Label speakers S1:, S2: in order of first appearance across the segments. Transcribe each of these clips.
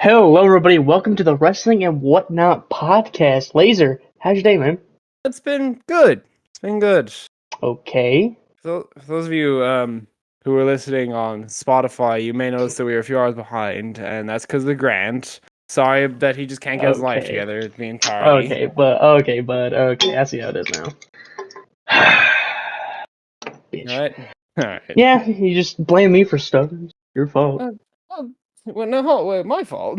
S1: Hello, everybody. Welcome to the Wrestling and Whatnot podcast. Laser, how's your day, man?
S2: It's been good. It's been good.
S1: Okay.
S2: So, for those of you who are listening on Spotify, you may notice that we are a few hours behind, and that's because of Grant. Sorry that he just can't get his life together the entirety.
S1: Okay, bud. Okay, I see how it is now. Bitch.
S2: All right.
S1: Yeah, you just blame me for stuff. It's your fault.
S2: No, my fault.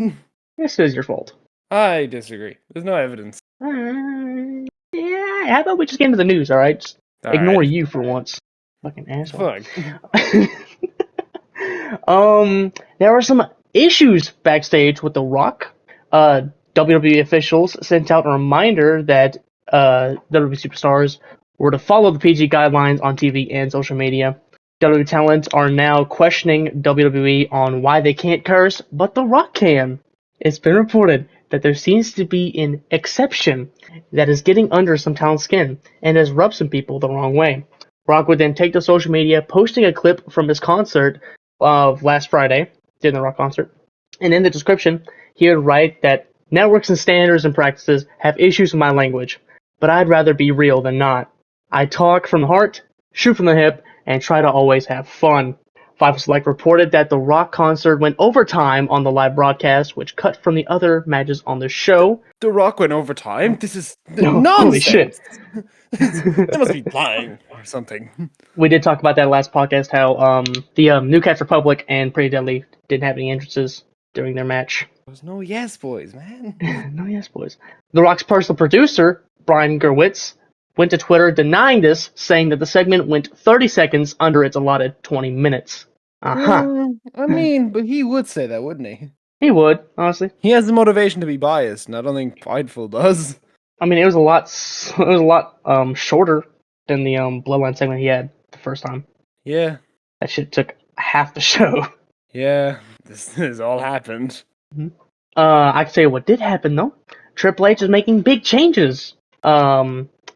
S1: Yes, it is your fault.
S2: I disagree. There's no evidence.
S1: Yeah, how about we just get into the news, alright? Just ignore
S2: Alright.
S1: you for once. Fucking asshole.
S2: Fuck.
S1: There were some issues backstage with The Rock. WWE officials sent out a reminder that WWE superstars were to follow the PG guidelines on TV and social media. WWE talent are now questioning WWE on why they can't curse, but The Rock can. It's been reported that there seems to be an exception that is getting under some talent's skin and has rubbed some people the wrong way. Rock would then take to social media, posting a clip from his concert of last Friday, during the Rock concert, and in the description, he would write that networks and standards and practices have issues with my language, but I'd rather be real than not. I talk from the heart, shoot from the hip, and try to always have fun. Five Select reported that the Rock concert went overtime on the live broadcast, which cut from the other matches on the show.
S2: The Rock went overtime? This is
S1: No,
S2: nonsense!
S1: holy shit.
S2: They must be lying or something.
S1: We did talk about that last podcast, how the New Cats Republic and Pretty Deadly didn't have any entrances during their match.
S2: There's no yes boys, man.
S1: No yes boys. The Rock's personal producer, Brian Gerwitz, went to Twitter denying this, saying that the segment went 30 seconds under its allotted 20 minutes.
S2: I mean, but he would say that, wouldn't he?
S1: He would, honestly.
S2: He has the motivation to be biased, and I don't think Fightful does.
S1: I mean, it was a lot shorter than the Bloodline segment he had the first time.
S2: Yeah.
S1: That shit took half the show.
S2: Yeah, this has all happened.
S1: Mm-hmm. I can tell you what did happen though. Triple H is making big changes.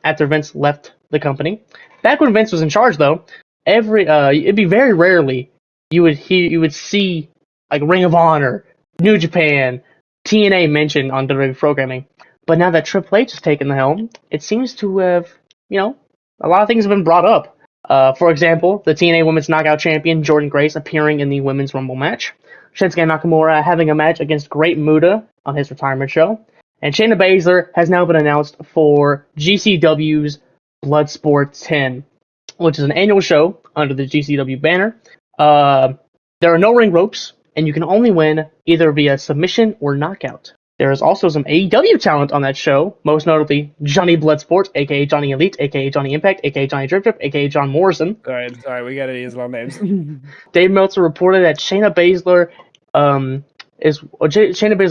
S1: After Vince left the company. Back when Vince was in charge, though, it'd be very rarely you would see like Ring of Honor, New Japan, TNA mentioned on WWE programming. But now that Triple H has taken the helm, it seems to have, a lot of things have been brought up. For example, the TNA Women's Knockout Champion Jordynne Grace appearing in the Women's Rumble match, Shinsuke Nakamura having a match against Great Muta on his retirement show, and Shayna Baszler has now been announced for GCW's Bloodsport 10, which is an annual show under the GCW banner. There are no ring ropes, and you can only win either via submission or knockout. There is also some AEW talent on that show, most notably Johnny Bloodsport, aka Johnny Elite, aka Johnny Impact, aka Johnny Drip Drip, aka John Morrison.
S2: Sorry, we gotta use long names.
S1: Dave Meltzer reported that Shayna Baszler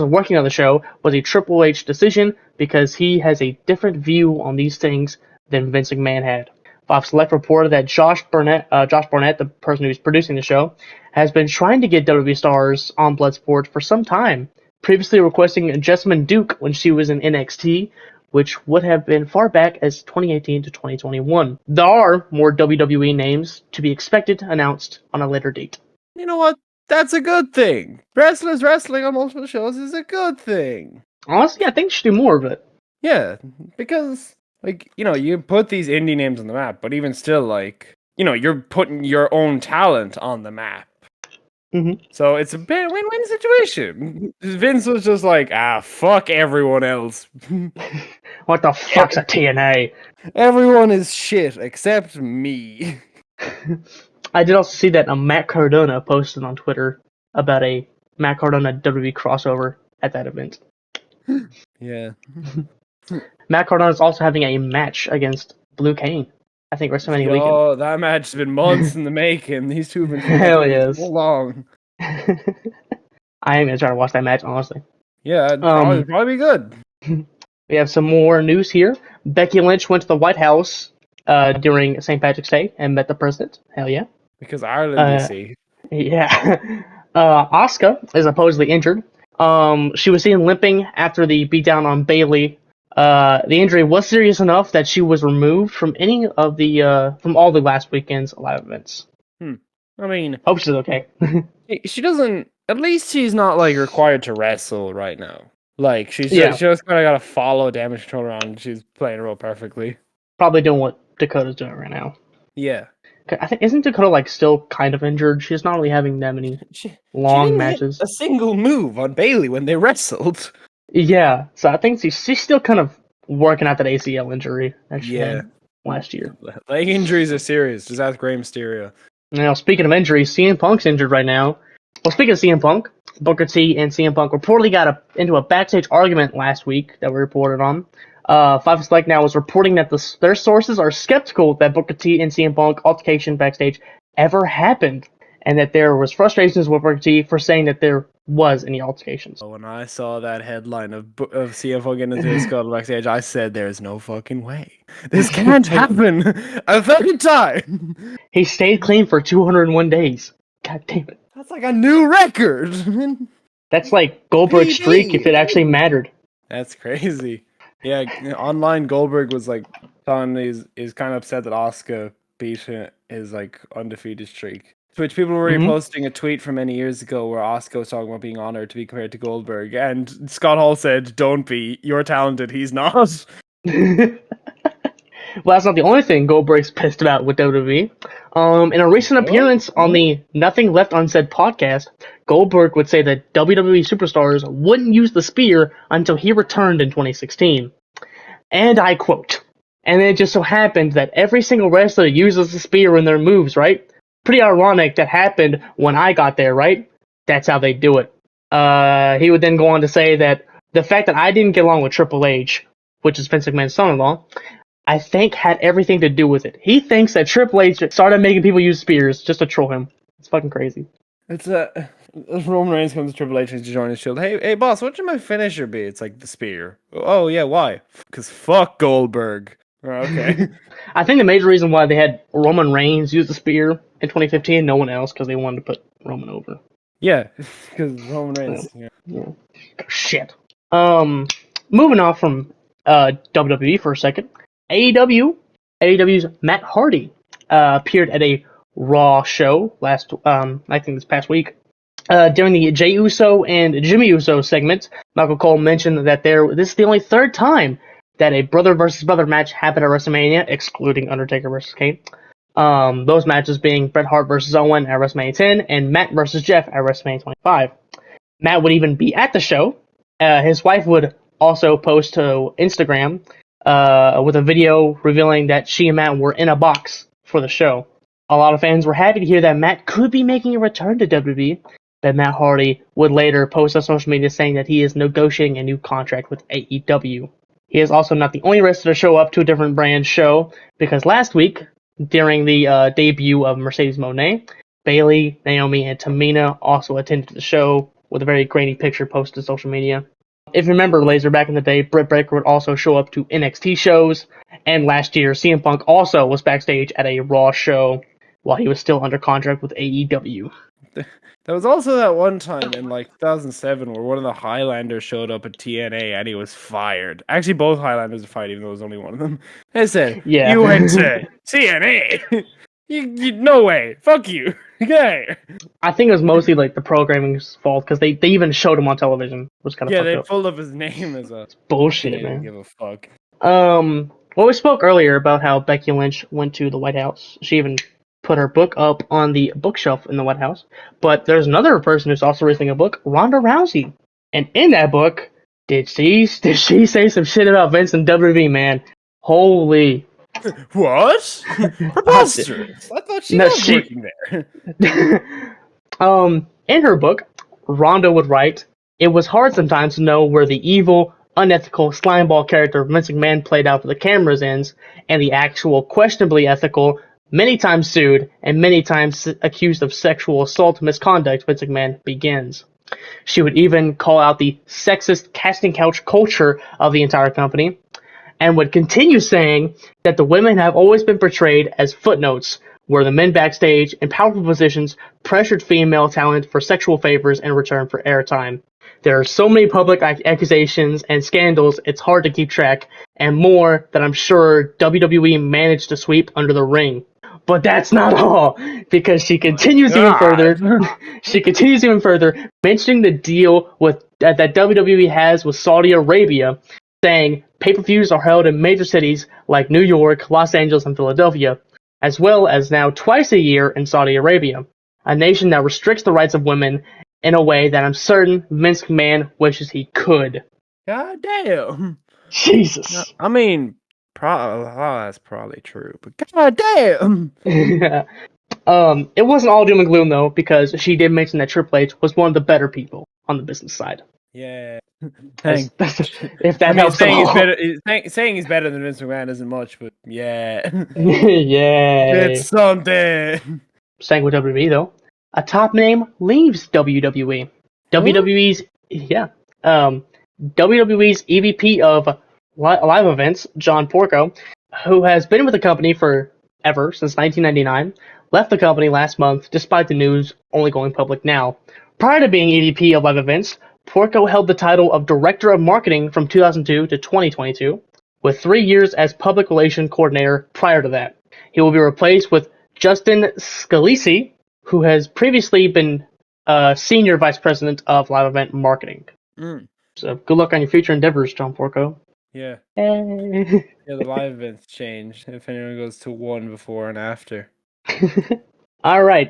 S1: working on the show was a Triple H decision because he has a different view on these things than Vince McMahon had. Fox Select reported that Josh Barnett, the person who's producing the show, has been trying to get WWE stars on Bloodsport for some time, previously requesting Jessamine Duke when she was in NXT, which would have been far back as 2018 to 2021. There are more WWE names to be expected announced on a later date.
S2: You know what? That's a good thing. Wrestlers wrestling on multiple shows is a good thing.
S1: Honestly, I think you should do more of it.
S2: Yeah, because, you put these indie names on the map, but even still, you're putting your own talent on the map.
S1: Mm-hmm.
S2: So it's a win-win situation. Vince was just like, fuck everyone else.
S1: What the fuck's a TNA?
S2: Everyone is shit except me.
S1: I did also see that Matt Cardona posted on Twitter about a Matt Cardona WWE crossover at that event.
S2: Yeah.
S1: Matt Cardona is also having a match against Blue Kane. I think WrestleMania weekend.
S2: Oh, that match has been months in the making. These two have been
S1: hell yes.
S2: So long.
S1: I am gonna try to watch that match, honestly.
S2: Yeah, it'd probably be good.
S1: We have some more news here. Becky Lynch went to the White House during St. Patrick's Day and met the president. Hell yeah.
S2: Because Ireland, you see.
S1: Yeah. Asuka is supposedly injured. She was seen limping after the beatdown on Bayley. The injury was serious enough that she was removed from from all the last weekend's live events.
S2: I mean,
S1: hope she's okay.
S2: she doesn't At least she's not like required to wrestle right now. Like she just kind of got to follow damage control around. And she's playing a role perfectly.
S1: Probably doing what Dakota's doing right now.
S2: Yeah.
S1: I think isn't Dakota like still kind of injured? She's not really having that many long
S2: she didn't
S1: matches.
S2: Hit a single move on Bailey when they wrestled.
S1: Yeah, so I think she's still kind of working out that ACL injury that she had last year.
S2: Leg injuries are serious. Just ask Rey Mysterio.
S1: Now, speaking of injuries, CM Punk's injured right now. Well, speaking of CM Punk, Booker T and CM Punk reportedly got into a backstage argument last week that we reported on. Five Select now is reporting that their sources are skeptical that Booker T and CM Punk altercation backstage ever happened, and that there was frustrations with Booker T for saying that there was any altercations.
S2: When I saw that headline of CM Punk getting into his skull backstage, I said, "There's no fucking way this can't happen a second time."
S1: He stayed clean for 201 days. God damn it!
S2: That's like a new record.
S1: That's like Goldberg's streak if it actually mattered.
S2: That's crazy. Yeah, online Goldberg was like telling he's kind of upset that Asuka beat his like undefeated streak. To which people were reposting a tweet from many years ago where Asuka was talking about being honored to be compared to Goldberg, and Scott Hall said, "Don't be. You're talented. He's not."
S1: Well, that's not the only thing Goldberg's pissed about with WWE. In a recent appearance on the Nothing Left Unsaid podcast, Goldberg would say that WWE superstars wouldn't use the spear until he returned in 2016. And I quote, "And it just so happened that every single wrestler uses the spear in their moves, right? Pretty ironic that happened when I got there, right? That's how they do it." He would then go on to say that the fact that I didn't get along with Triple H, which is Vince McMahon's son-in-law, I think had everything to do with it. He thinks that Triple H started making people use spears just to troll him. It's fucking crazy.
S2: It's Roman Reigns comes to Triple H to join his Shield. Hey boss, what should my finisher be? It's like the spear. Oh yeah, why? Because fuck Goldberg. Okay.
S1: I think the major reason why they had Roman Reigns use the spear in 2015, no one else, because they wanted to put Roman over.
S2: Yeah, because Roman Reigns.
S1: Yeah. Shit. Moving off from WWE for a second. AEW's Matt Hardy appeared at a Raw show I think this past week. During the Jey Uso and Jimmy Uso segment, Michael Cole mentioned that this is the only third time that a brother versus brother match happened at WrestleMania, excluding Undertaker versus Kane. Those matches being Bret Hart versus Owen at WrestleMania 10 and Matt versus Jeff at WrestleMania 25. Matt would even be at the show. His wife would also post to Instagram with a video revealing that she and Matt were in a box for the show. A lot of fans were happy to hear that Matt could be making a return to WWE, that Matt Hardy would later post on social media saying that he is negotiating a new contract with AEW. He is also not the only wrestler to show up to a different brand show, because last week, during the debut of Mercedes Moné, Bayley, Naomi, and Tamina also attended the show with a very grainy picture posted to social media. If you remember, Laser, back in the day, Britt Baker would also show up to NXT shows, and last year, CM Punk also was backstage at a Raw show while he was still under contract with AEW.
S2: There was also that one time in like 2007 where one of the Highlanders showed up at TNA and he was fired. Actually, both Highlanders were fired, even though it was only one of them. They said,
S1: yeah.
S2: "You went to TNA? you no way. Fuck you." Okay.
S1: I think it was mostly like the programming's fault, because they even showed him on television. It was kind of
S2: they pulled up his name as a...
S1: It's bullshit, man.
S2: Give a fuck.
S1: Well, we spoke earlier about how Becky Lynch went to the White House. She even put her book up on the bookshelf in the White House. But there's another person who's also releasing a book, Ronda Rousey. And in that book, did she say some shit about Vince and WWE, man? Holy...
S2: What? Preposterous. I thought she was working there.
S1: In her book, Ronda would write, "It was hard sometimes to know where the evil, unethical slimeball character Vince McMahon played out for the camera's ends, and the actual questionably ethical, many times sued, and many times accused of sexual assault misconduct Vince McMahon begins." She would even call out the sexist casting couch culture of the entire company, and would continue saying that the women have always been portrayed as footnotes, where the men backstage in powerful positions pressured female talent for sexual favors in return for airtime. There are so many public accusations and scandals, it's hard to keep track, and more that I'm sure WWE managed to sweep under the ring. But that's not all, because she continues even
S2: God.
S1: further. She continues even further, mentioning the deal with that WWE has with Saudi Arabia, saying pay-per-views are held in major cities like New York, Los Angeles, and Philadelphia, as well as now twice a year in Saudi Arabia, a nation that restricts the rights of women in a way that I'm certain Vince McMahon wishes he could.
S2: God damn.
S1: Jesus.
S2: I mean, that's probably true, but god damn.
S1: It wasn't all doom and gloom though, because she did mention that Triple H was one of the better people on the business side.
S2: Yeah.
S1: As,
S2: Thank.
S1: if that
S2: I mean,
S1: helps at
S2: saying he's
S1: all.
S2: better, saying he's better than Vince McMahon isn't much, but yeah,
S1: Yay.
S2: it's something.
S1: Staying with WWE though, a top name leaves WWE.
S2: Huh?
S1: WWE's yeah, um, WWE's EVP of live events, John Porco, who has been with the company for ever since 1999, left the company last month despite the news only going public now. Prior to being EVP of live events, Porco held the title of Director of Marketing from 2002 to 2022, with 3 years as Public Relations Coordinator prior to that. He will be replaced with Justin Scalisi, who has previously been Senior Vice President of Live Event Marketing.
S2: Mm,
S1: So good luck on your future endeavors, John Porco.
S2: yeah,
S1: Hey.
S2: yeah. The live events changed. If anyone goes to one before and after.
S1: All right.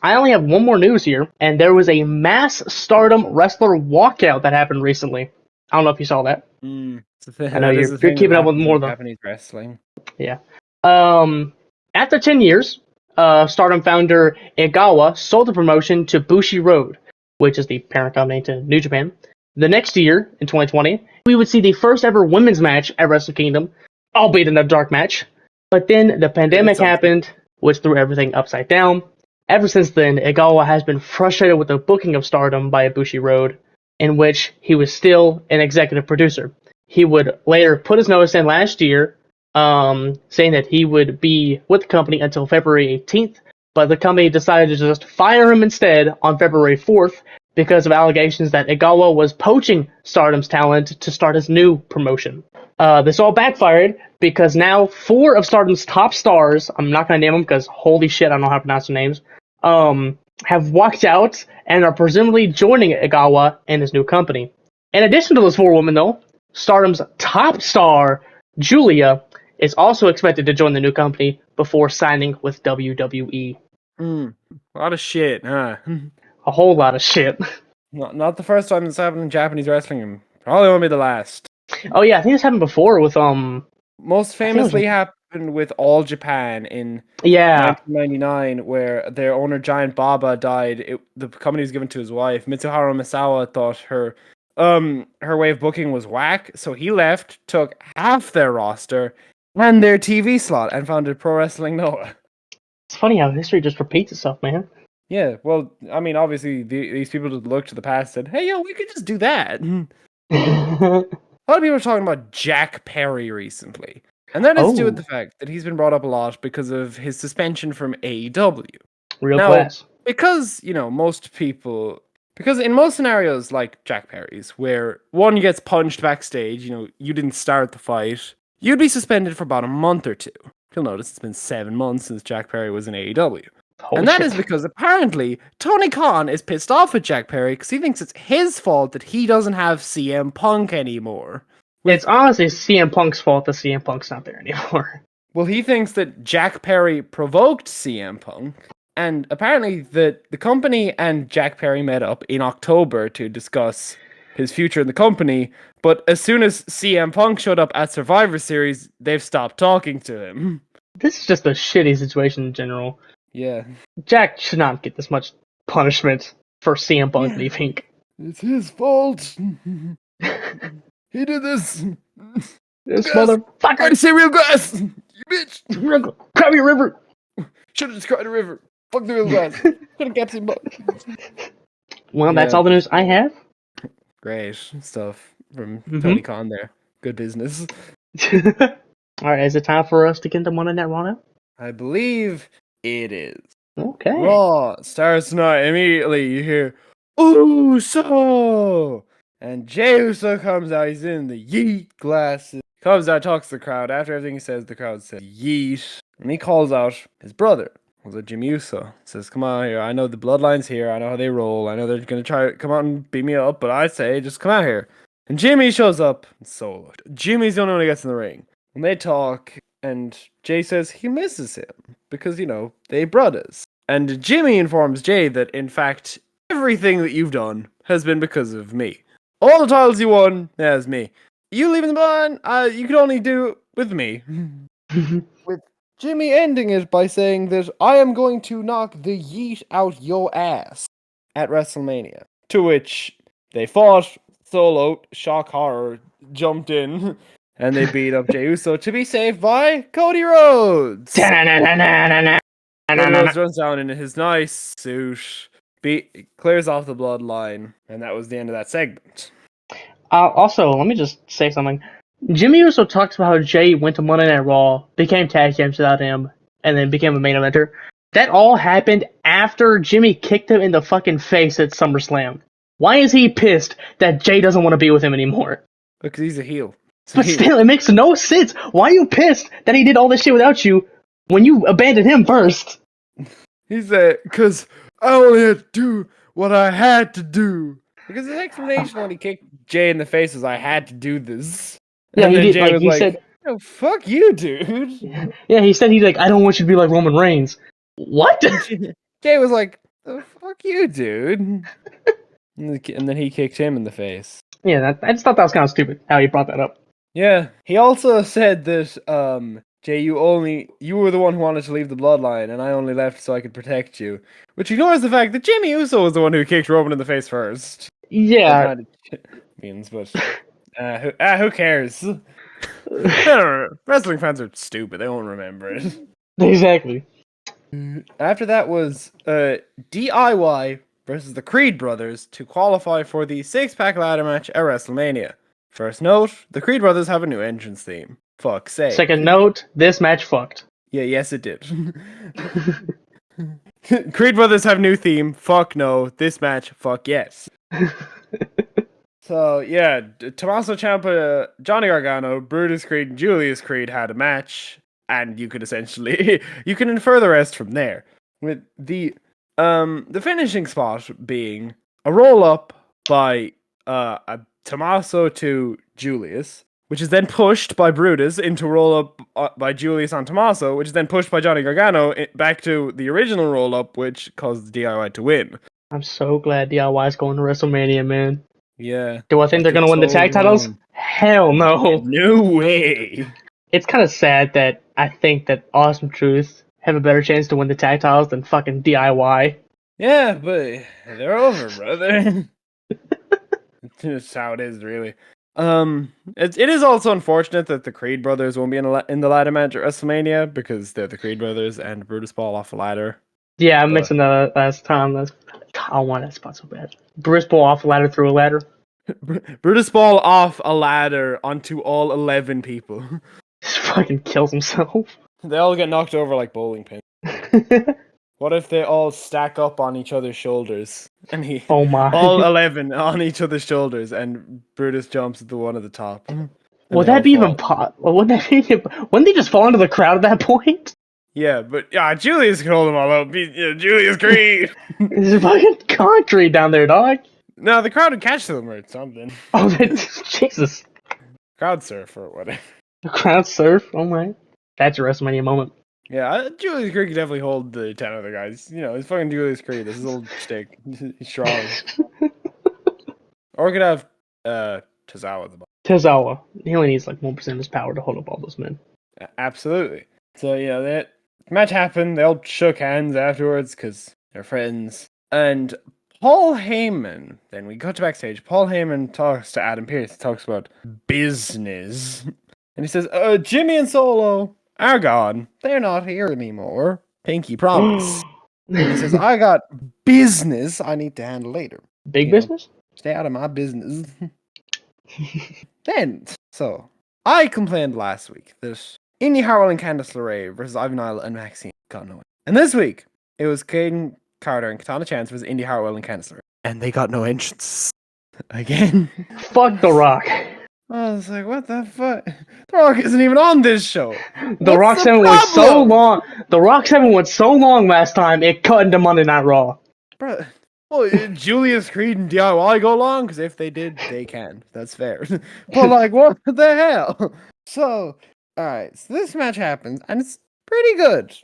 S1: I only have one more news here, and there was a mass Stardom wrestler walkout that happened recently. I don't know if you saw that.
S2: It's a thing,
S1: I know
S2: that is
S1: you're
S2: the
S1: you're
S2: thing that
S1: keeping up with
S2: happens in
S1: more though.
S2: Japanese wrestling.
S1: Yeah. After 10 years, Stardom founder Egawa sold the promotion to Bushiroad, which is the parent company to New Japan. The next year, in 2020, we would see the first ever women's match at Wrestle Kingdom, albeit in a dark match. But then the pandemic
S2: It's something.
S1: happened, which threw everything upside down. Ever since then, Egawa has been frustrated with the booking of Stardom by Bushiroad, in which he was still an executive producer. He would later put his notice in last year, saying that he would be with the company until February 18th, but the company decided to just fire him instead on February 4th because of allegations that Egawa was poaching Stardom's talent to start his new promotion. This all backfired because now 4 of Stardom's top stars, I'm not going to name them because holy shit, I don't know how to pronounce their names, have walked out and are presumably joining Egawa and his new company. In addition to those 4 women, though, Stardom's top star, Julia, is also expected to join the new company before signing with WWE.
S2: A lot of shit, huh?
S1: A whole lot of shit.
S2: Not the first time this happened in Japanese wrestling, and probably won't be the last.
S1: Oh yeah, I think this happened before with
S2: Most
S1: I think it was
S2: famously happened with All Japan in
S1: yeah.
S2: 1999, where their owner Giant Baba died. The company was given to his wife. Mitsuharu Misawa thought her way of booking was whack, so he left, took half their roster and their TV slot, and founded Pro Wrestling Noah.
S1: It's funny how history just repeats itself, man.
S2: Yeah, well, I mean, obviously these people just looked to the past and said, "Hey, yo, we could just do that." A lot of people are talking about Jack Perry recently. And that has to do with
S1: Oh,
S2: the fact that he's been brought up a lot because of his suspension from AEW.
S1: real
S2: Now,
S1: class.
S2: because, because in most scenarios like Jack Perry's, where one gets punched backstage, you didn't start the fight, you'd be suspended for about a month or two. You'll notice it's been 7 months since Jack Perry was in AEW.
S1: Holy
S2: And that
S1: shit.
S2: is because apparently Tony Khan is pissed off at Jack Perry because he thinks it's his fault that he doesn't have CM Punk anymore.
S1: It's honestly CM Punk's fault that CM Punk's not there anymore.
S2: Well, he thinks that Jack Perry provoked CM Punk, and apparently the company and Jack Perry met up in October to discuss his future in the company, but as soon as CM Punk showed up at Survivor Series, they've stopped talking to him.
S1: This is just a shitty situation in general.
S2: Yeah.
S1: Jack should not get this much punishment for CM Punk leaving.
S2: It's his fault. He did this.
S1: This
S2: Gus, why'd
S1: motherfucker!
S2: you say real gas? You bitch.
S1: Grab your river!
S2: Should've just cried a river. Fuck the real gas. Could've kept him back.
S1: Well, that's
S2: Yeah.
S1: all the news I have.
S2: Great stuff from Tony Khan there. Good business.
S1: Alright, is it time for us to get into Monday Night Raw now?
S2: I believe it is.
S1: Okay.
S2: Raw starts tonight. Immediately you hear Uso! And Jey Uso comes out. He's in the Yeet glasses. Comes out, talks to the crowd. After everything he says, the crowd says, yeet. And he calls out his brother, was it Jimmy Uso? Says, come on here. I know the bloodline's here. I know how they roll. I know they're going to try to come out and beat me up, but I say, just come out here. And Jimmy shows up solo. Jimmy's the only one who gets in the ring. And they talk, and Jay says he misses him because, they brothers. And Jimmy informs Jay that, in fact, everything that you've done has been because of me. All the titles you won, that's me. You leaving the barn, you could only do it with me. With Jimmy ending it by saying that I am going to knock the yeet out your ass at WrestleMania. To which they fought, Solo, shock horror, jumped in, and they beat up Jey Uso to be saved by Cody Rhodes. Cody Rhodes runs down in his nice suit, clears off the bloodline, and that was the end of that segment.
S1: Also, let me just say something. Jimmy Uso talks about how Jay went to Monday Night Raw, became tag champs without him, and then became a main eventer. That all happened after Jimmy kicked him in the fucking face at SummerSlam. Why is he pissed that Jay doesn't want to be with him anymore?
S2: Because he's a heel.
S1: But still, it makes no sense. Why are you pissed that he did all this shit without you when you abandoned him first?
S2: He said, because I only had to do what I had to do. Because his explanation when he kicked Jay in the face was, I had to do this.
S1: Yeah,
S2: and
S1: he
S2: then
S1: did.
S2: Jay
S1: Like
S2: was
S1: he
S2: like,
S1: said,
S2: oh, fuck you, dude.
S1: Yeah, he said I don't want you to be like Roman Reigns. What?
S2: Jay was like, oh, fuck you, dude. And then he kicked him in the face.
S1: Yeah, I just thought that was kind of stupid how he brought that up.
S2: Yeah, he also said that Jay, you were the one who wanted to leave the bloodline, and I only left so I could protect you. Which ignores the fact that Jimmy Uso was the one who kicked Roman in the face first.
S1: Yeah.
S2: That kind of means, but who cares? I don't know. Wrestling fans are stupid. They won't remember it.
S1: Exactly.
S2: After that was DIY versus the Creed brothers to qualify for the six-pack ladder match at WrestleMania. First note, the Creed brothers have a new entrance theme. Fuck's sake.
S1: Second note, this match fucked.
S2: Yeah, yes it did. Creed brothers have new theme. Fuck no. This match, fuck yes. So, yeah, Tommaso Ciampa, Johnny Gargano, Brutus Creed, and Julius Creed had a match, and you could essentially, you can infer the rest from there. With the finishing spot being a roll-up by a Tommaso to Julius, which is then pushed by Brutus into roll-up by Julius on Tommaso, which is then pushed by Johnny Gargano back to the original roll-up, which caused DIY to win.
S1: I'm so glad DIY is going to WrestleMania, man.
S2: Yeah.
S1: Do I think they're going to win the tag titles? Hell no.
S2: No way.
S1: It's kind of sad that I think that Awesome Truth have a better chance to win the tag titles than fucking DIY.
S2: Yeah, but they're over, brother. That's how it is, really. It is also unfortunate that the Creed brothers won't be in the ladder match at WrestleMania because they're the Creed brothers and Brutus Ball off a ladder.
S1: Yeah, I mentioned that last time. I want that spot so bad. Bruce Ball off a ladder through a ladder.
S2: Brutus Ball off a ladder onto all 11 people.
S1: Just fucking kills himself.
S2: They all get knocked over like bowling pins. What if they all stack up on each other's shoulders? And
S1: oh my.
S2: all 11 on each other's shoulders, and Brutus jumps at the one at the top.
S1: Would that be even wouldn't they just fall into the crowd at that point?
S2: Yeah, but Julius can hold them all up. Julius Creed!
S1: There's fucking concrete down there, dog.
S2: No, the crowd would catch them or something.
S1: Oh, Jesus.
S2: Crowd surf or whatever.
S1: The crowd surf? Oh my. That's a WrestleMania moment.
S2: Yeah, Julius Creed could definitely hold the 10 other guys. He's fucking Julius Creed. This is a little stick. He's strong. Or we could have Tozawa at the bottom.
S1: Tozawa. He only needs like 1% of his power to hold up all those men.
S2: Absolutely. So, that match happened. They all shook hands afterwards because they're friends. And Paul Heyman, then we go to backstage. Paul Heyman talks to Adam Pearce. He talks about business. And he says, Jimmy and Solo are gone. They're not here anymore. Pinky promise. And he says, I got business I need to handle later.
S1: Big business?
S2: Stay out of my business. So, I complained last week that Indy Hartwell and Candice LeRae versus Ivan Isle and Maxine got no. And this week, it was Caden Carter and Katana Chance versus Indy Hartwell and Candice LeRae. And they got no entrance. Again.
S1: Fuck The Rock.
S2: I was like, what the fuck? The Rock isn't even on this show.
S1: The
S2: What's
S1: Rock
S2: the
S1: segment went so
S2: problem?
S1: long. The Rock segment went so long last time, it cut into Monday Night Raw.
S2: Bruh. Well, Julius Creed and DIY go long? Because if they did, they can. That's fair. But, like, what the hell? So, alright, so this match happens, and it's pretty good.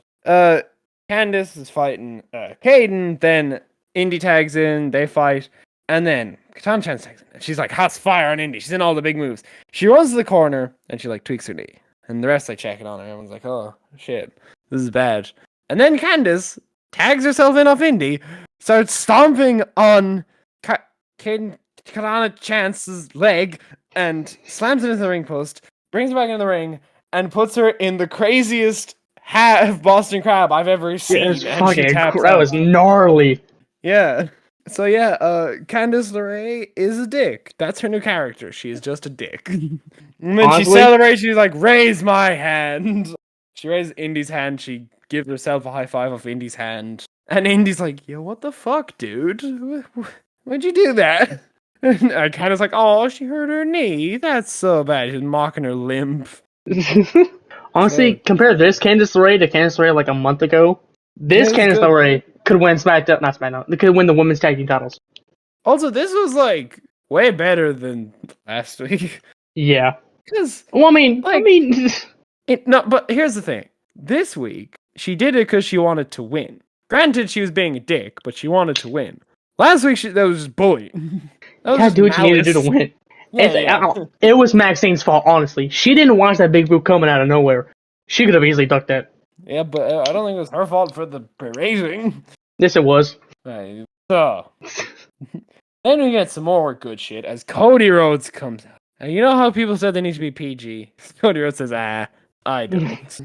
S2: Candice is fighting Caden, then Indy tags in, they fight, and then Katana Chance tags in. And she's like, hot fire on Indy. She's in all the big moves. She runs to the corner, and she, like, tweaks her knee. And the rest, like, check it on her. Everyone's like, oh, shit. This is bad. And then Candice tags herself in off Indy, starts stomping on Katana Chance's leg, and slams it into the ring post, brings her back into the ring, and puts her in the craziest half Boston Crab I've ever seen.
S1: It's
S2: And she
S1: fucking,
S2: taps
S1: that
S2: out.
S1: was gnarly.
S2: Yeah. So yeah, Candice LeRae is a dick. That's her new character. She is just a dick. And when she
S1: Honestly?
S2: celebrates, she's like, raise my hand. She raises Indy's hand. She gives herself a high five off Indy's hand. And Indy's like, yo, what the fuck, dude? Why'd you do that? And Candice's like, oh, she hurt her knee. That's so bad. She's mocking her limp.
S1: Honestly,
S2: So-
S1: compare this Candice LeRae to Candice LeRae like a month ago. This
S2: It's
S1: Candice
S2: good.
S1: LeRae could win SmackDown, not SmackDown. They could win the women's tag team titles.
S2: Also, this was like way better than last week.
S1: Yeah.
S2: Because
S1: Well, I mean,
S2: Like- no, but here's the thing. This week, she did it because she wanted to win. Granted, she was being a dick, but she wanted to win. Last week, that was just bullying. That was
S1: gotta
S2: just
S1: do what you need to do to
S2: malice.
S1: win.
S2: Yeah.
S1: It was Maxine's fault, honestly. She didn't watch that big boot coming out of nowhere. She could have easily ducked that.
S2: Yeah, but I don't think it was her fault for the berating.
S1: Yes, it was.
S2: Right. So, then we get some more good shit as Cody Rhodes comes out. And you know how people said they need to be PG? Cody Rhodes says, I don't.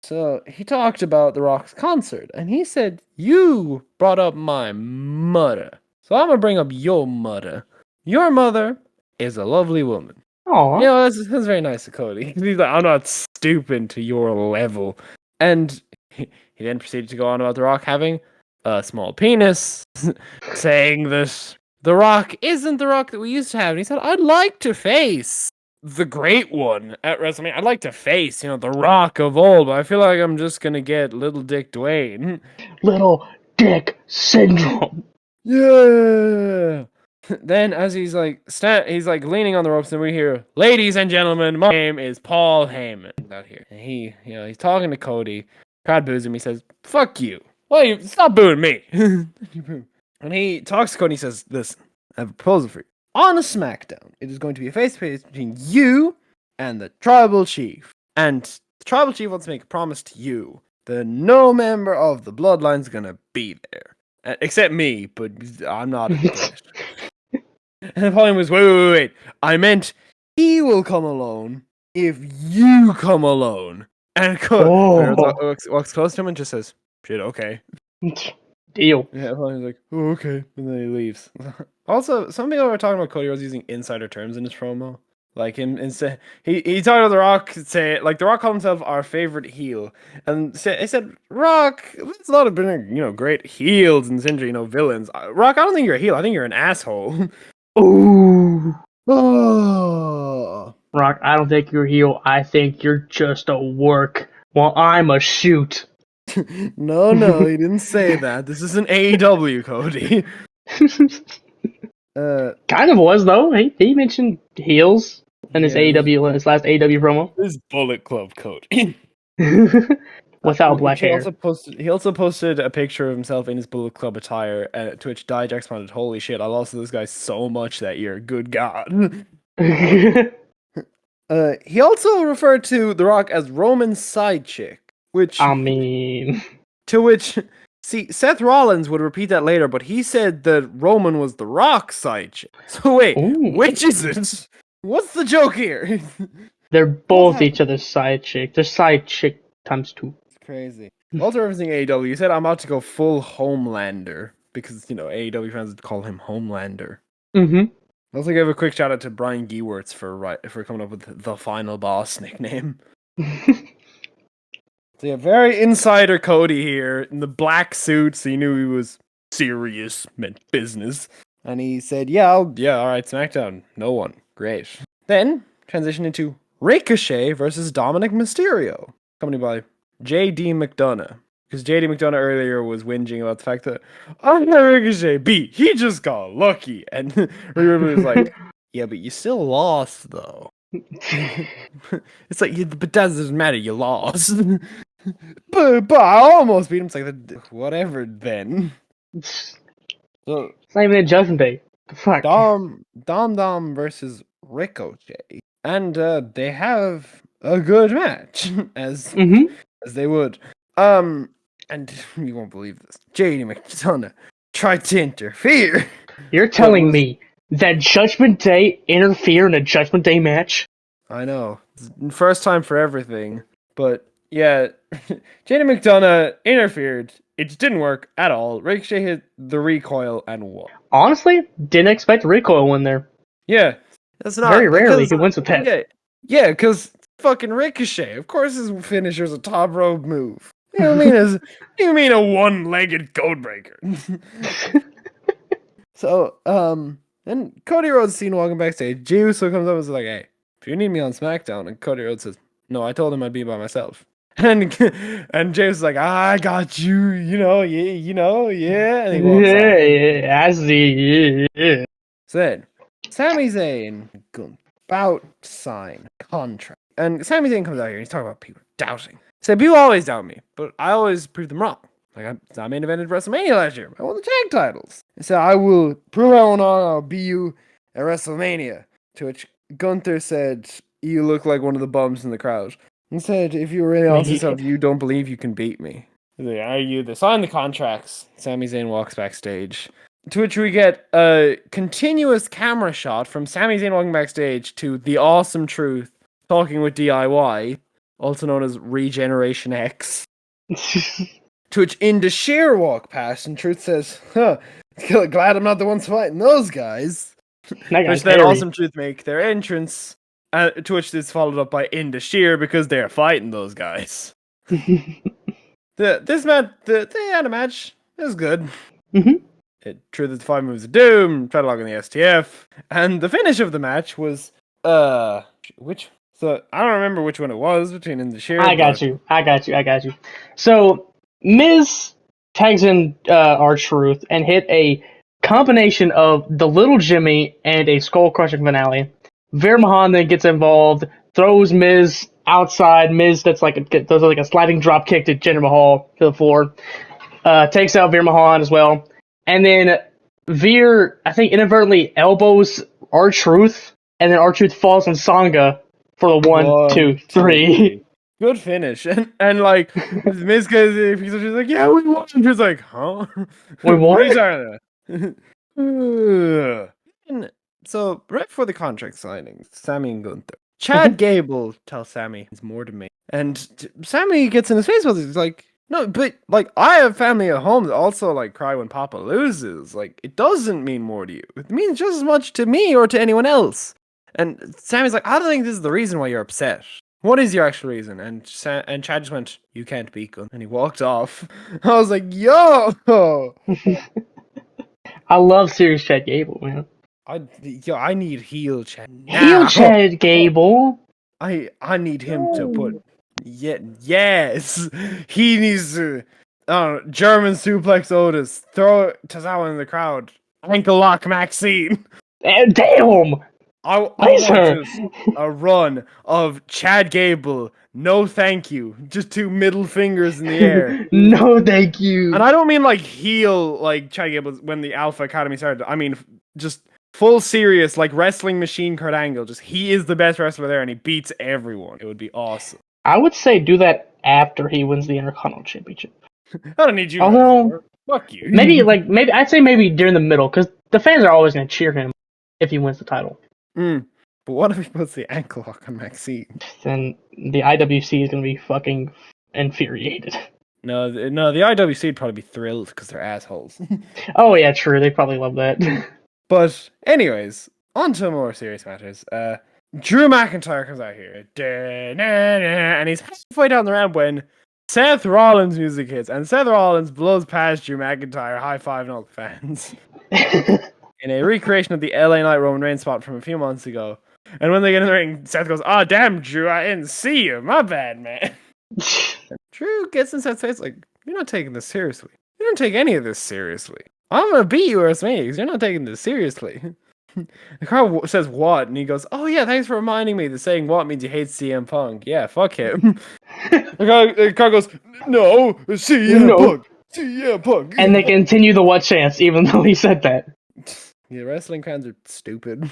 S2: So he talked about The Rock's concert, and he said, you brought up my mother. So I'm going to bring up your mother. Your mother is a lovely woman.
S1: Aw.
S2: You know, that's very nice of Cody. He's like, I'm not stooping to your level. And he then proceeded to go on about The Rock having a small penis, saying that The Rock isn't The Rock that we used to have. And he said, I'd like to face the great one at WrestleMania. I'd like to face, The Rock of old, but I feel like I'm just going to get Little Dick Dwayne.
S1: Little Dick Syndrome.
S2: Yeah. Then as he's like leaning on the ropes, and we hear, "Ladies and gentlemen, my name is Paul Heyman." Out here, and he's talking to Cody. Crowd boos him. He says, "Fuck you! Well, you stop booing me." And he talks to Cody. He says, "Listen, I have a proposal for you. On a SmackDown, it is going to be a face-to-face between you and the Tribal Chief. And the Tribal Chief wants to make a promise to you that no member of the Bloodline is gonna be there." Except me, but I'm not a British. And Pauline was, wait. I meant he will come alone if you come alone. And walks close to him and just says, shit, okay.
S1: Deal.
S2: Yeah, Pauline's like, oh, okay. And then he leaves. Also, some people were talking about Cody Rhodes using insider terms in his promo. Like instead, he talked about The Rock. The Rock called himself our favorite heel, and he said, "Rock, there's a lot of been great heels and villains. Rock, I don't think you're a heel. I think you're an asshole."
S1: Ooh.
S2: Oh.
S1: Rock, I don't think you're a heel. I think you're just a work. Well, I'm a shoot.
S2: No, he didn't say that. This is an AEW, Cody.
S1: Kind of was though. He mentioned heels in his last AEW promo.
S2: This is Bullet Club, Cody.
S1: Without black hair.
S2: He also posted a picture of himself in his Bullet Club attire, to which Dijak responded, "Holy shit! I lost to this guy so much that year. Good God." He also referred to The Rock as Roman's side chick, which
S1: I mean,
S2: Seth Rollins would repeat that later, but he said that Roman was The Rock's side chick. So wait, which is it? What's the joke here?
S1: They're both each other's side chick. They're side chick times 2.
S2: It's crazy. Also referencing AEW, you said I'm about to go full Homelander because AEW fans would call him Homelander.
S1: Mm-hmm.
S2: Also give a quick shout out to Brian Gewirtz for coming up with the Final Boss nickname. So yeah, very insider Cody here in the black suit, so you knew he was serious, meant business. And he said, all right, SmackDown, no one. Great. Then transition into Ricochet versus Dominic Mysterio, accompanied by J.D. McDonough. Because J.D. McDonough earlier was whinging about the fact that, oh, yeah, Ricochet beat. He just got lucky. And Ripley was like, yeah, but you still lost, though. It's like, but that doesn't matter. You lost. but I almost beat him. It's like, whatever then. So
S1: It's not even a Judgment Day. The fuck?
S2: Dom versus Ricochet. And they have a good match, as they would. And you won't believe this. JD McDonough tried to interfere.
S1: You're telling me that Judgment Day interfere in a Judgment Day match?
S2: I know. First time for everything. But yeah, JD McDonough interfered. It just didn't work at all. Ricochet hit the recoil and won.
S1: Honestly, didn't expect the recoil win there.
S2: Yeah. That's not
S1: very rarely he wins with that.
S2: Yeah, because fucking Ricochet. Of course his finisher's a top rope move. You mean a one-legged codebreaker. So, then Cody Rhodes seen walking backstage. Jey Uso comes up and is like, hey, if you need me on SmackDown, and Cody Rhodes says, no, I told him I'd be by myself. And Jey Uso's like, I got you, yeah. And he walks off. So then, Sami Zayn about to sign contract. And Sami Zayn comes out here and he's talking about people doubting. So people always doubt me, but I always prove them wrong. Like I main evented WrestleMania last year. I won the tag titles. And so I will prove I won I'll be you at WrestleMania. To which Gunther said, you look like one of the bums in the crowd. He said, if you really honest yourself, you don't believe you can beat me. They sign the contracts. Sami Zayn walks backstage. To which we get a continuous camera shot from Sami Zayn walking backstage to The Awesome Truth talking with DIY, also known as Regeneration X. To which Indashir walk past and Truth says, glad I'm not the one fighting those guys. Which then Awesome Truth make their entrance, to which this followed up by Indashir because they're fighting those guys. They had a match. It was good. Truth is the 5 moves of doom, try to log in the STF, and the finish of the match was so I don't remember which one it was between Indashir.
S1: I got you. So Miz tags in R-Truth and hit a combination of the Little Jimmy and a skull crushing finale. Veer Mahan then gets involved, throws Miz outside. Miz does like a sliding drop kick to Jinder Mahal to the floor. Takes out Veer Mahan as well. And then Veer, I think, inadvertently elbows R-Truth, and then R-Truth falls on Sangha for the 1, 2, 3.
S2: Good finish. And like, Miz goes, she's like, yeah, we won. And she's like, huh?
S1: We won?
S2: And so, right before the contract signing, Sammy and Gunther. Chad Gable tells Sammy it's more to me. And Sammy gets in his face with it. He's like, no, but like I have family at home that also like cry when Papa loses. Like it doesn't mean more to you. It means just as much to me or to anyone else. And Sammy's like, I don't think this is the reason why you're upset. What is your actual reason? And Chad just went, you can't beat Gun. And he walked off. I was like, yo!
S1: I love serious Chad Gable, man.
S2: I need heel Chad now.
S1: Heel Chad Gable?
S2: I need him to put... Yes! He needs to... German suplex Otis. Throw Tozawa in the crowd. Ankle lock Maxine.
S1: Damn!
S2: I want a run of Chad Gable. No, thank you. Just 2 middle fingers in the air.
S1: No, thank you.
S2: And I don't mean like heel, like Chad Gable when the Alpha Academy started. I mean just full serious, like wrestling machine Kurt Angle. Just he is the best wrestler there, and he beats everyone. It would be awesome.
S1: I would say do that after he wins the Intercontinental Championship.
S2: I don't need you.
S1: Although,
S2: fuck you.
S1: maybe I'd say maybe during the middle, because the fans are always going to cheer him if he wins the title.
S2: But what if he puts the ankle lock on Maxine?
S1: Then the IWC is going to be fucking infuriated.
S2: No, the IWC would probably be thrilled because they're assholes.
S1: Oh yeah, true. They probably love that.
S2: But anyways, on to more serious matters. Drew McIntyre comes out here, and he's halfway down the ramp when Seth Rollins' music hits, and Seth Rollins blows past Drew McIntyre, high-fiving all the fans. In a recreation of the LA Knight Roman Reigns spot from a few months ago, And when they get in the ring, Seth goes, "Oh, damn, Drew, I didn't see you. My bad, man." Drew gets in Seth's face like, "You're not taking this seriously. You don't take any of this seriously. I'm going to beat you at WrestleMania because you're not taking this seriously." The crowd says, "What?" And he goes, "Oh, yeah, thanks for reminding me that saying what means you hate CM Punk. Yeah, fuck him." The crowd goes, "No, CM
S1: No.
S2: Punk. CM Punk."
S1: And they continue the what chance, even though he said that.
S2: Yeah, wrestling fans are stupid.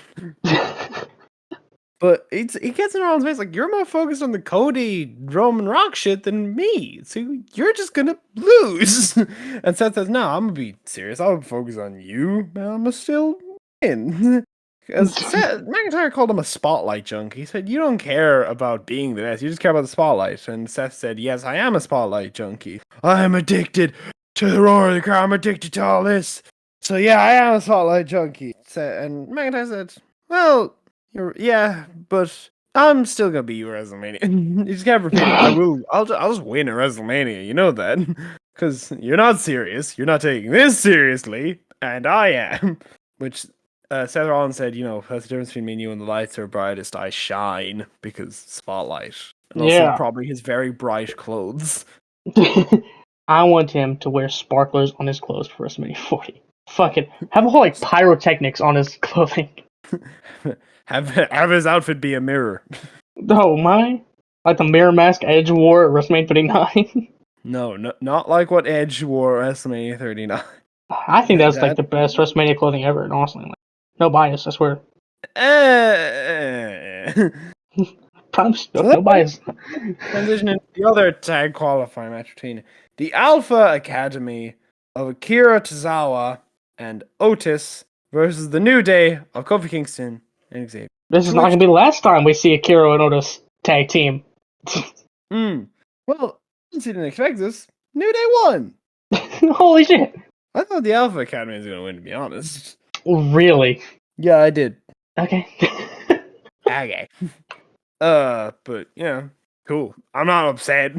S2: But he gets in Rollins' face like, "You're more focused on the Cody Roman Rock shit than me, so you're just gonna lose." And Seth says, "No, I'm gonna be serious. I'll focus on you, man. I'm gonna still win." Because McIntyre called him a spotlight junkie. He said, "You don't care about being the best. You just care about the spotlight." And Seth said, "Yes, I am a spotlight junkie. I am addicted to the roar of the crowd. I'm addicted to all this. So yeah, I am a spotlight junkie." And McIntyre said, "Well, yeah, but I'm still gonna beat you at WrestleMania." You just kept repeating, I'll just win at WrestleMania, you know that. Because you're not serious, you're not taking this seriously, and I am." Which Seth Rollins said, "That's the difference between me and you. When the lights are brightest, I shine, because spotlight." And also probably his very bright clothes.
S1: I want him to wear sparklers on his clothes for WrestleMania 40. Fuck it. Have a whole pyrotechnics on his clothing.
S2: Have his outfit be a mirror.
S1: Oh my! Like the mirror mask Edge wore at WrestleMania 39.
S2: No, not like what Edge wore at WrestleMania 39.
S1: I think that's like the best WrestleMania clothing ever, and honestly, like, no bias, I swear. No bias.
S2: Transition into the other tag qualifying match between the Alpha Academy of Akira Tozawa and Otis versus the New Day of Kofi Kingston and Xavier.
S1: This is not going to be the last time we see Akira and Otis tag team.
S2: Well, since you didn't expect this, New Day won.
S1: Holy shit.
S2: I thought the Alpha Academy was going to win, to be honest.
S1: Really?
S2: Yeah, I did.
S1: Okay.
S2: Okay. But yeah, cool. I'm not upset.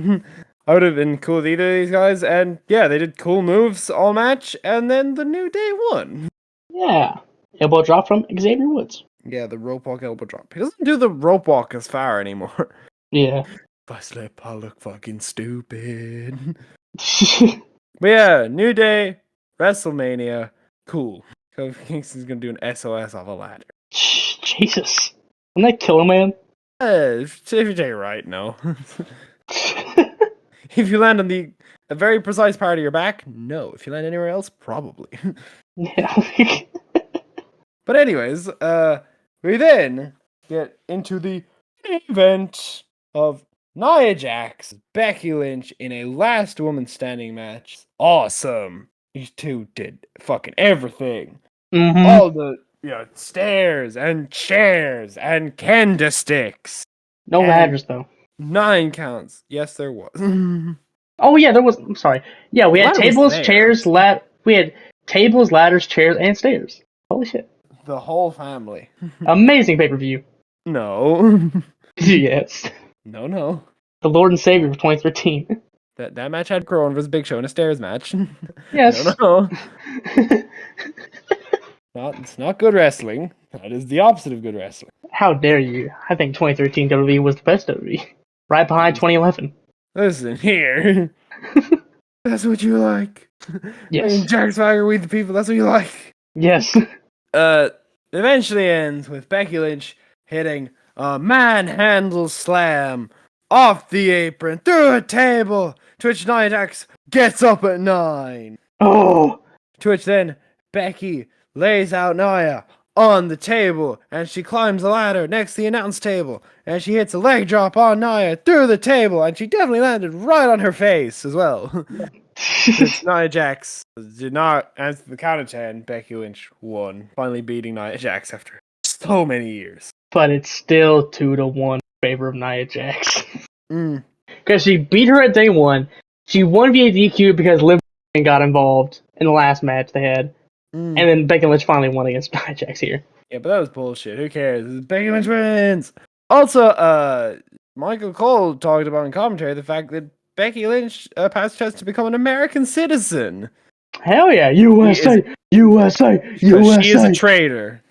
S2: I would have been cool with either of these guys, and yeah, they did cool moves all match, and then the New Day won.
S1: Yeah. Elbow drop from Xavier Woods.
S2: Yeah, the rope walk elbow drop. He doesn't do the rope walk as far anymore.
S1: Yeah.
S2: If I slip, I'll look fucking stupid. But yeah, New Day, WrestleMania, cool. Kofi Kingston's gonna do an SOS off a ladder.
S1: Jesus. Isn't that Killer Man?
S2: If you take it right, no. If you land on a very precise part of your back, no. If you land anywhere else, probably.
S1: Yeah.
S2: But anyways, we then get into the event of Nia Jax, Becky Lynch in a last woman standing match. Awesome. These two did fucking everything.
S1: Mm-hmm.
S2: All the stairs and chairs and candlesticks.
S1: No ladders though.
S2: 9 counts. Yes, there was.
S1: Oh yeah, there was. I'm sorry. Yeah, we had tables, chairs, we had tables, ladders, chairs, and stairs. Holy shit.
S2: The whole family.
S1: Amazing pay-per-view.
S2: No.
S1: Yes.
S2: No.
S1: The Lord and Savior of 2013.
S2: That match had Crowan versus Big Show in a stairs match.
S1: Yes.
S2: No. It's not good wrestling. That is the opposite of good wrestling.
S1: How dare you? I think 2013 WWE was the best WWE. Right behind 2011.
S2: Listen here. That's what you like.
S1: Yes.
S2: And Jack Swagger, we the people, that's what you like.
S1: Yes.
S2: Eventually ends with Becky Lynch hitting a manhandle slam off the apron through a table, to which Nia Jax gets up at 9.
S1: Oh.
S2: To which then Becky lays out Nia on the table, and she climbs the ladder next to the announce table, and she hits a leg drop on Nia through the table, and she definitely landed right on her face as well. Nia Jax did not answer the count of 10. Becky Lynch won, finally beating Nia Jax after so many years.
S1: But it's still 2-1 in favor of Nia Jax. Because she beat her at day 1. She won via DQ because Liv got involved in the last match they had. And then Becky Lynch finally won against Nia Jax here. Yeah,
S2: but that was bullshit. Who cares? Becky Lynch wins! Also, Michael Cole talked about in commentary the fact that Becky Lynch passed test to become an American citizen.
S1: Hell yeah, USA! USA! USA!
S2: She is a traitor.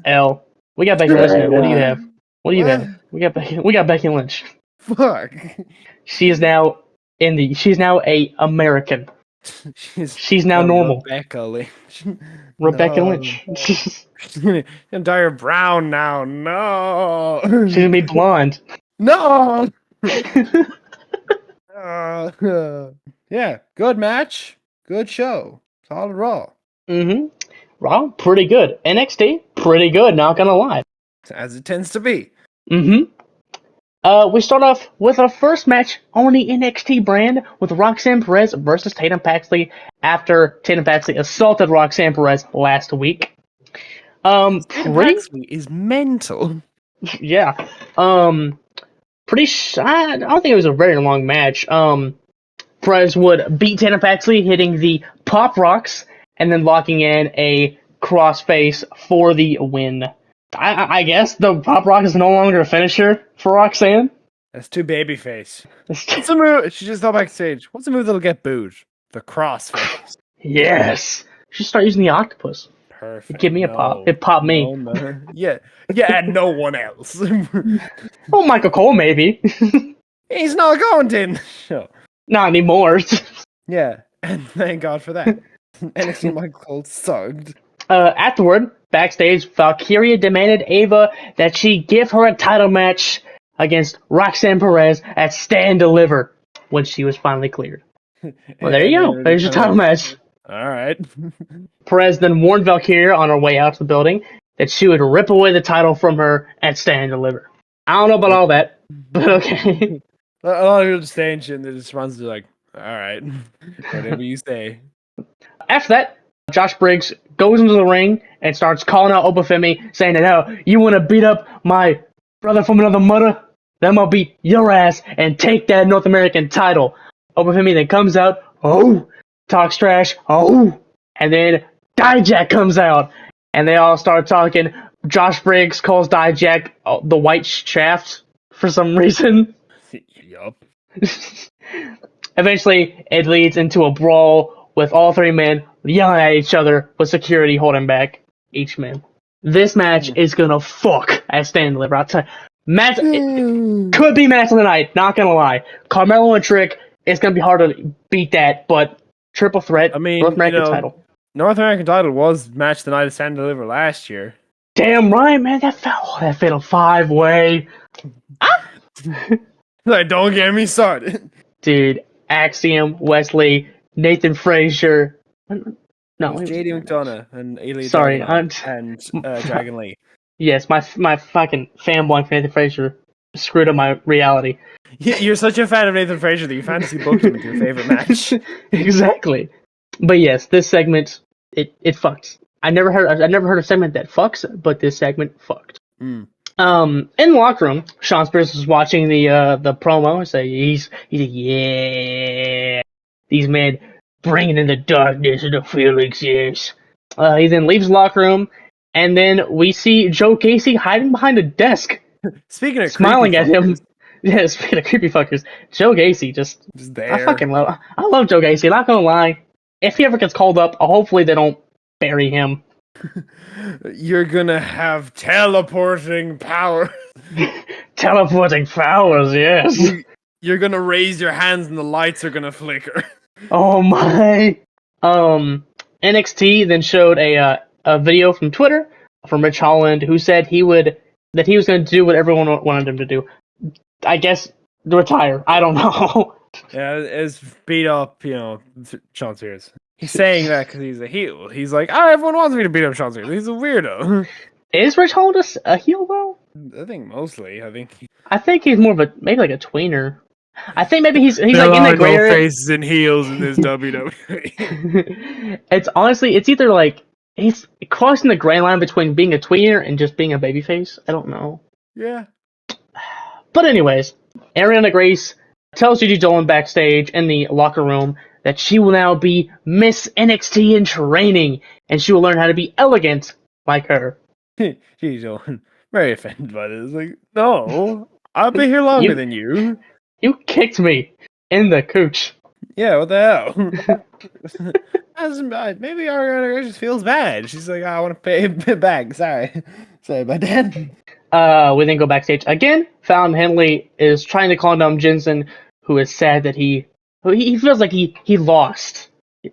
S1: L. We got Becky Lynch now. What do you have? What do you
S2: What?
S1: have? We got Becky Lynch.
S2: Fuck.
S1: She's now a American. She's now normal.
S2: Rebecca Lynch.
S1: Rebecca
S2: No.
S1: Lynch.
S2: She's gonna dye her brown now. No.
S1: She's gonna be blonde.
S2: No. Yeah, good match. Good show. Solid Raw.
S1: Raw, pretty good. NXT, pretty good, not gonna lie.
S2: As it tends to be.
S1: We start off with our first match on the NXT brand with Roxanne Perez versus Tatum Paxley after Tatum Paxley assaulted Roxanne Perez last week.
S2: Tatum Paxley is mental.
S1: Yeah. I don't think it was a very long match. Perez would beat Tatum Paxley, hitting the Pop Rocks, and then locking in a crossface for the win. I guess the Pop Rock is no longer a finisher for Roxanne.
S2: That's too babyface. What's a move? She just thought backstage. What's a move that'll get booed? The crossface.
S1: Yes. She start using the octopus.
S2: Perfect.
S1: Give me a pop. It popped me.
S2: No. Yeah, and no one else.
S1: Oh, Michael Cole, maybe.
S2: He's not going to. No.
S1: Not anymore.
S2: Yeah, and thank God for that. NXT Michael Cole sucked.
S1: Afterward, backstage, Valkyria demanded Ava that she give her a title match against Roxanne Perez at Stand Deliver when she was finally cleared. Well, there you go. There's your title match.
S2: All right.
S1: Perez then warned Valkyria on her way out to the building that she would rip away the title from her at Stand Deliver. I don't know about all that, but okay.
S2: A lot of people just saying shit and the responses are like, all right, whatever you say.
S1: After that, Josh Briggs goes into the ring and starts calling out Obafemi, saying that, oh, you want to beat up my brother from another mother? Then I'll beat your ass and take that North American title. Obafemi then comes out, talks trash, and then Dijak comes out, and they all start talking. Josh Briggs calls Dijak the white shaft for some reason.
S2: Yup.
S1: Eventually, it leads into a brawl with all three men yelling at each other with security holding back each man. This match is gonna fuck at Stand Deliver. I'll tell you. Match could be match of the night, not gonna lie. Carmelo and Trick, it's gonna be hard to beat that, but triple threat,
S2: I mean,
S1: North American title.
S2: North American title was match the night of Stand Deliver last year.
S1: Damn right, man. That fatal 5-way.
S2: Like, don't get me started.
S1: Dude, Axiom, Wesley, Nathan Frazier. No,
S2: JD McDonough and Elite.
S1: Sorry,
S2: and Dragon Lee.
S1: Yes, my fucking fanboy for Nathan Frazier screwed up my reality.
S2: You're such a fan of Nathan Frazier that you fantasy booked him with your favorite match.
S1: Exactly. But yes, this segment it fucks. I never heard a segment that fucks, but this segment fucked. In the locker room, Sean Spears was watching the promo and say he's like, yeah, these men bringing in the darkness of the Felix, yes. He then leaves the locker room, and then we see Joe Gacy hiding behind a desk.
S2: Speaking of
S1: smiling at him. Yeah, speaking of creepy fuckers, Joe Gacy just
S2: there.
S1: I love Joe Gacy, not gonna lie. If he ever gets called up, hopefully they don't bury him.
S2: You're gonna have teleporting power.
S1: Teleporting powers, yes.
S2: You're gonna raise your hands and the lights are gonna flicker.
S1: Oh my. NXT then showed a video from Twitter from Rich Holland who said he was going to do what everyone wanted him to do. I guess retire. I don't know.
S2: Yeah, it's beat up, Sean Spears. He's saying that because he's a heel. He's like, everyone wants me to beat up Sean Spears. He's a weirdo.
S1: Is Rich Holland a heel though?
S2: I think mostly.
S1: I think he's more of a maybe like a tweener. I think maybe he's like in the gray area.
S2: Faces and heels in this WWE.
S1: It's either like he's crossing the gray line between being a tweener and just being a babyface. I don't know.
S2: Yeah.
S1: But anyways, Ariana Grace tells Gigi Dolan backstage in the locker room that she will now be Miss NXT in training, and she will learn how to be elegant like her.
S2: Gigi Dolan, very offended by this. Like, no, I've been here longer than you.
S1: You kicked me in the cooch.
S2: Yeah, what the hell? Maybe Ariana just feels bad. She's like, I want to pay it back. Sorry about that.
S1: We then go backstage again. Fallon Henley is trying to calm down Jensen, who is sad that he feels like he lost.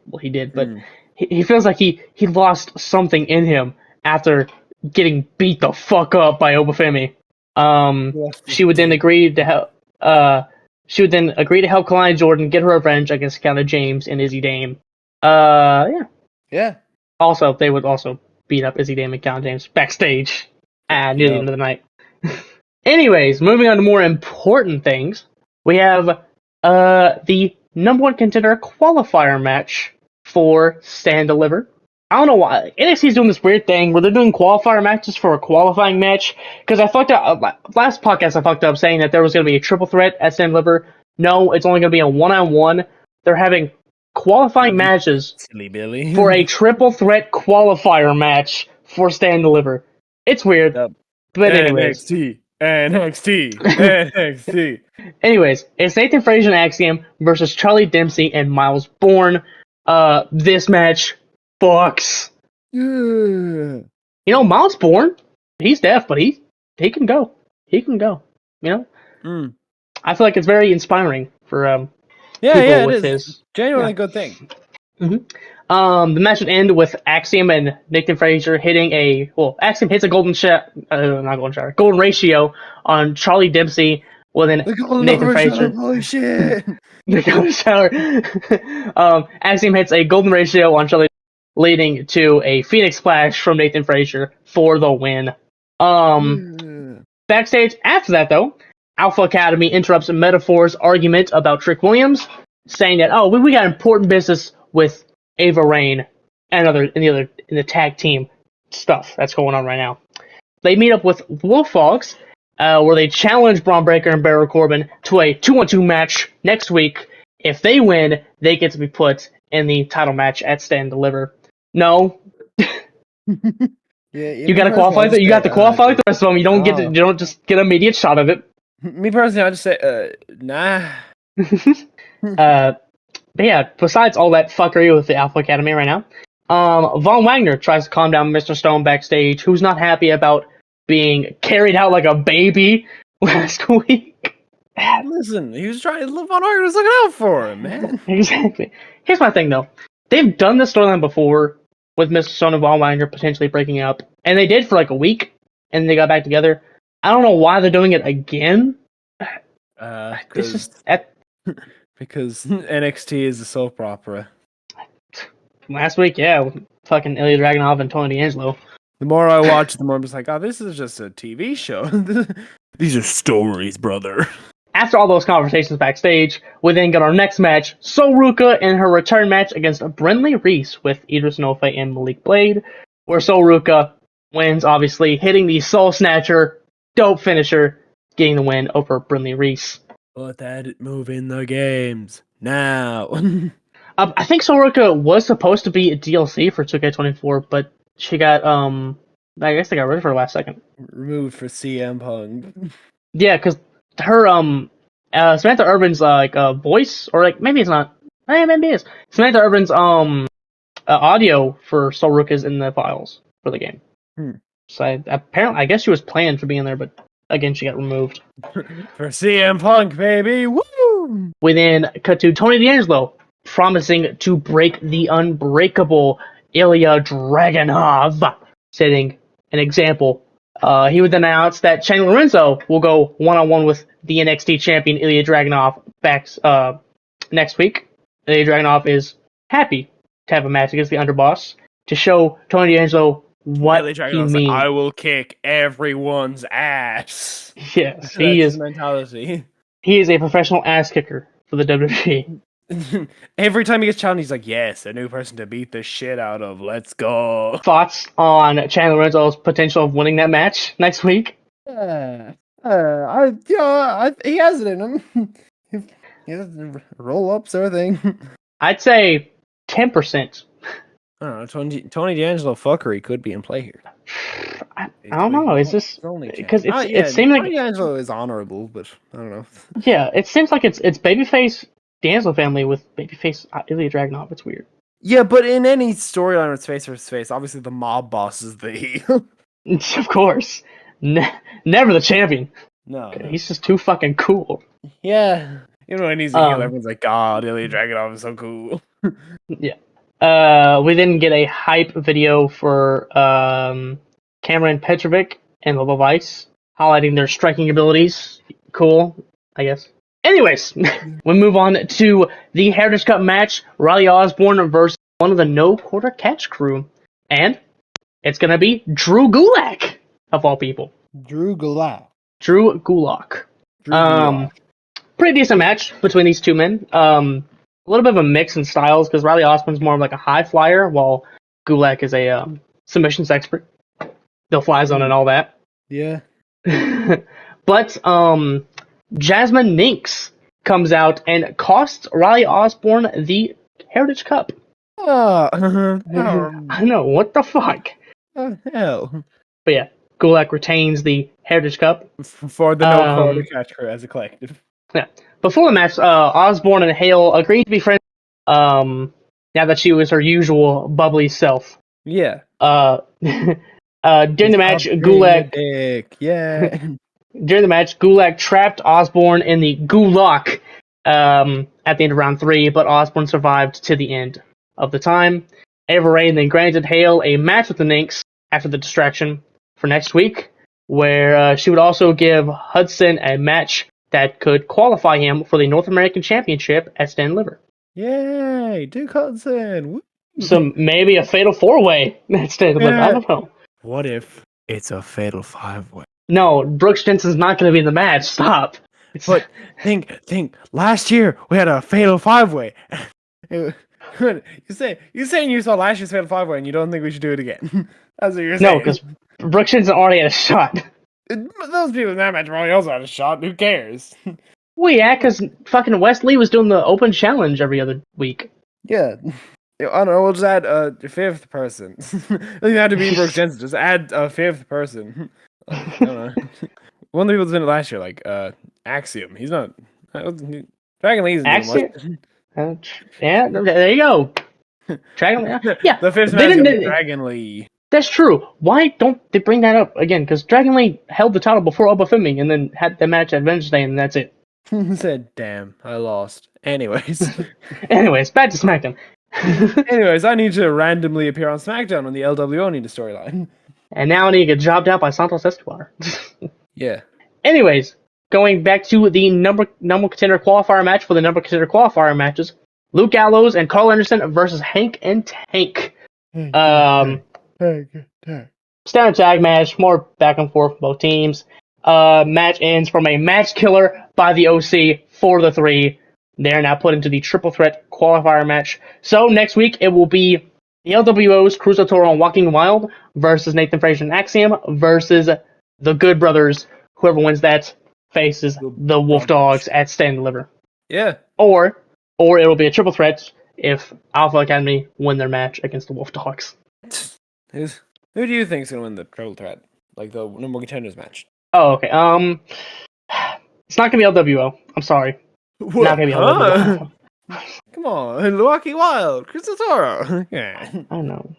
S1: Well, he did, but he feels like he lost something in him after getting beat the fuck up by Obafemi. She would then agree to help. She would then agree to help Kalani Jordan get her revenge against Kiana James and Izzy Dame.
S2: Yeah.
S1: Also, they would also beat up Izzy Dame and Kiana James backstage near the end of the night. Anyways, moving on to more important things, we have the number one contender qualifier match for Stand Deliver. I don't know why NXT is doing this weird thing where they're doing qualifier matches for a qualifying match. Because I fucked up last podcast. I fucked up saying that there was going to be a triple threat at Stand Deliver. No, it's only going to be a one-on-one. They're having qualifying matches
S2: Silly Billy.
S1: for a triple threat qualifier match for Stand Deliver. It's weird.
S2: Yep.
S1: But anyways.
S2: NXT.
S1: Anyways, it's Nathan Frazier and Axiom versus Charlie Dempsey and Miles Bourne. This match fucks. You know, Miles Bourne, he's deaf, but he can go. He can go. You know? I feel like it's very inspiring for people with his
S2: genuinely good thing.
S1: The match would end with Axiom and Nathan Frazier hitting Axiom hits a golden ratio on Charlie Dempsey. Well, then Nathan Frazier.
S2: Holy shit!
S1: The golden shower. Axiom hits a golden ratio on Charlie, leading to a Phoenix Splash from Nathan Frazier for the win. Backstage after that, though, Alpha Academy interrupts Metaphor's argument about Trick Williams, saying that we got important business with Ava Raine and in the tag team stuff that's going on right now. They meet up with Wolf Fogs, where they challenge Braun Breaker and Baron Corbin to a 2-on-2 match next week. If they win, they get to be put in the title match at Stand Deliver. No. You gotta qualify. You got to qualify with the rest of them. You don't just get an immediate shot of it.
S2: Me personally, I just say, nah.
S1: But yeah, besides all that fuckery with the Alpha Academy right now, Von Wagner tries to calm down Mr. Stone backstage, who's not happy about being carried out like a baby last week.
S2: Listen, he was trying. Von Wagner was looking out for him, man.
S1: Exactly. Here's my thing, though. They've done this storyline before with Mr. Stone and Von Wagner potentially breaking up, and they did for like a week, and they got back together. I don't know why they're doing it again.
S2: Because NXT is a soap opera.
S1: Last week, with fucking Ilya Dragunov and Tony D'Angelo.
S2: The more I watch, the more I'm just like, this is just a TV show. These are stories, brother.
S1: After all those conversations backstage, we then get our next match, Soruka in her return match against Brinley Reese with Idris Nofe and Malik Blade, where Soruka wins, obviously, hitting the Soul Snatcher, dope finisher, getting the win over Brinley Reese.
S2: Put that move in the games now.
S1: I think Soruka was supposed to be a DLC for 2K24, but she got, I guess they got rid of her last second.
S2: Removed for CM Punk.
S1: Yeah, because her, Samantha Urban's, voice, or, maybe it's not. Maybe it is. Samantha Urban's, audio for Soruka is in the files for the game. So apparently, I guess she was planned for being there, but again, she got removed.
S2: For CM Punk, baby! Woo!
S1: We then cut to Tony D'Angelo promising to break the unbreakable Ilya Dragunov, setting an example. He would then announce that Shane Lorenzo will go one-on-one with the NXT champion Ilya Dragunov back next week. Ilya Dragunov is happy to have a match against the underboss to show Tony D'Angelo what he means.
S2: Like, I will kick everyone's ass.
S1: Yes, he is.
S2: His mentality.
S1: He is a professional ass kicker for the WWE.
S2: Every time he gets challenged, he's like, yes, a new person to beat the shit out of. Let's go.
S1: Thoughts on Chandler Lorenzo's potential of winning that match next week?
S2: He has it in him. He has roll up sort of thing.
S1: I'd say 10%.
S2: I don't know. Tony D'Angelo fuckery could be in play here.
S1: I don't know. Is this because it seems like
S2: Tony D'Angelo is honorable, but I don't know.
S1: Yeah, it seems like it's babyface D'Angelo family with babyface Ilya Dragunov. It's weird.
S2: Yeah, but in any storyline with face versus face, obviously the mob boss is the heel.
S1: Of course. Never the champion.
S2: No.
S1: He's just too fucking cool.
S2: Yeah. Even when he's a heel, everyone's like, God, Ilya Dragunov is so cool.
S1: Yeah. We then get a hype video for Cameron Petrovic and Lobo Vice, highlighting their striking abilities. Cool, I guess. Anyways, we move on to the Heritage Cup match, Riley Osborne versus one of the No Quarter Catch crew. And it's going to be Drew Gulak, of all people.
S2: Drew Gulak.
S1: Pretty decent match between these two men. A little bit of a mix in styles, because Riley Osborne's more of like a high flyer, while Gulak is a submissions expert. They'll fly zone and all that.
S2: Yeah.
S1: But Jasmine Ninks comes out and costs Riley Osborne the Heritage Cup. I know, what the fuck?
S2: Hell.
S1: But yeah, Gulak retains the Heritage Cup.
S2: For the No Quarter Catch crew as a collective.
S1: Yeah. Before the match, Osborne and Hale agreed to be friends. Now that she was her usual bubbly self.
S2: Yeah.
S1: During the match, Gulak.
S2: Yeah.
S1: During the match, Gulak trapped Osborne in the Gulak at the end of round 3, but Osborne survived to the end of the time. Ava Ray then granted Hale a match with the Ninks after the distraction for next week, where she would also give Hudson a match that could qualify him for the North American Championship at Stand Liver.
S2: Yay, Duke Hudson! Woo.
S1: So maybe a fatal 4-way at Stand Liver. I don't know.
S2: What if it's a fatal 5-way?
S1: No, Brooks Jensen's not going to be in the match. Stop.
S2: But think. Last year we had a fatal 5-way. You're saying you saw last year's fatal 5-way and you don't think we should do it again? That's what you're saying.
S1: No, because Brooks Jensen already had a shot.
S2: Those people in that match probably also had a shot. Who cares?
S1: Well, yeah, because fucking Wesley was doing the open challenge every other week.
S2: Yeah. I don't know, we'll just add a 5th person. It doesn't have to be Brooks Jensen, just add a 5th person. I don't know. One of the people that's in it last year, like Axiom. He's not. Dragon Lee's in
S1: Axiom? Yeah, there you go. Dragon Lee. Yeah.
S2: The 5th match is Dragon Lee.
S1: That's true. Why don't they bring that up again? Because Dragon Lee held the title before Obafemi and then had the match at Vengeance Day, and that's it.
S2: Said, damn, I lost. Anyways,
S1: back to SmackDown.
S2: Anyways, I need to randomly appear on SmackDown on the LWO need a storyline.
S1: And now I need to get jobbed out by Santos Escobar.
S2: Yeah.
S1: Anyways, going back to the number contender qualifier match for the number contender qualifier matches, Luke Gallows and Carl Anderson versus Hank and Tank. Standard tag match, more back and forth from both teams. Match ends from a match killer by the OC for the 3. They are now put into the triple threat qualifier match. So next week it will be the LWO's Cruz del Toro and Walking Wild versus Nathan Frazier and Axiom versus the Good Brothers. Whoever wins that faces the Wolf Dogs at Stand and Deliver.
S2: Yeah.
S1: Or it'll be a triple threat if Alpha Academy win their match against the Wolf Dogs.
S2: Who do you think's gonna win the triple threat? Like the number one contenders match?
S1: Oh, okay. It's not gonna be LWO. I'm sorry.
S2: What?
S1: Not gonna be LWO.
S2: Come on, Walking Wild, Cruz del Toro. Yeah.
S1: I know.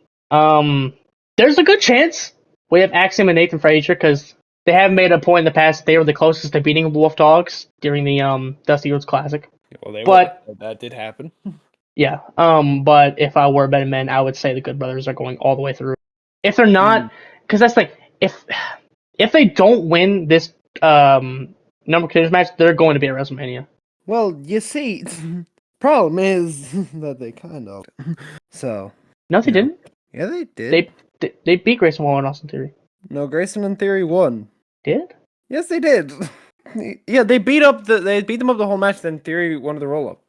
S1: There's a good chance we have Axiom and Nathan Frazier because they have made a point in the past that they were the closest to beating the Wolf Dogs during the Dusty Rhodes Classic.
S2: Well, that did happen.
S1: Yeah. But if I were a betting man, I would say the Good Brothers are going all the way through. If they're not, because that's like if they don't win this number contenders match, they're going to be at WrestleMania.
S2: Well, you see, problem is that they kind of. So.
S1: No, they didn't.
S2: Yeah, they did.
S1: They beat Grayson Waller and Austin Theory. No,
S2: Grayson and Theory won.
S1: Did?
S2: Yes, they did. Yeah, they beat them up the whole match. Then Theory won the roll up.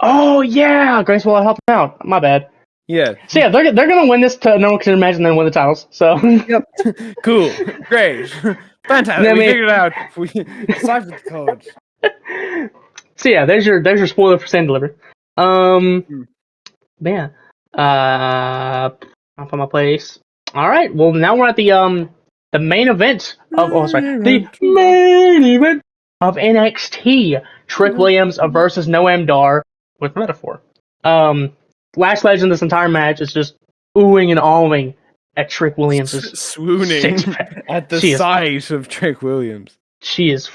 S1: Oh yeah, Grayson Waller helped them out. My bad.
S2: Yeah.
S1: So yeah, they're gonna win this number contender match and then win the titles. So.
S2: Yep. Cool. Great. Fantastic. We figured it out. We deciphered the code.
S1: So yeah, there's your spoiler for Stand Deliver. Yeah. I'll find my place. All right. Well, now we're at the main event of the main event of NXT. Trick Williams versus Noam Dar with Metaphor. Lash Legend this entire match is just oohing and awing at Trick Williams'
S2: swooning
S1: six-pack.
S2: at the sight of Trick Williams.
S1: She is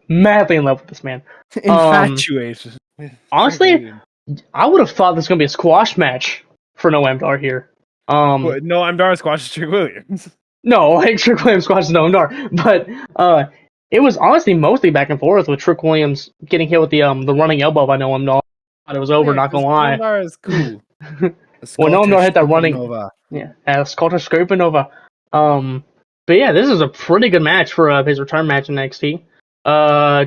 S1: madly in love with this man.
S2: Infatuated.
S1: Honestly, I would have thought this was gonna be a squash match for Noam Dar here.
S2: Noam Dar squashes Trick Williams.
S1: No, like Trick Williams squashes Noam Dar, but it was honestly mostly back and forth with Trick Williams getting hit with the running elbow by Noam Dar. Thought it was over, not gonna lie.
S2: Noam Dar is cool.
S1: When Noam Dar hit that running, Scottish Supernova. But yeah, this is a pretty good match for his return match in NXT.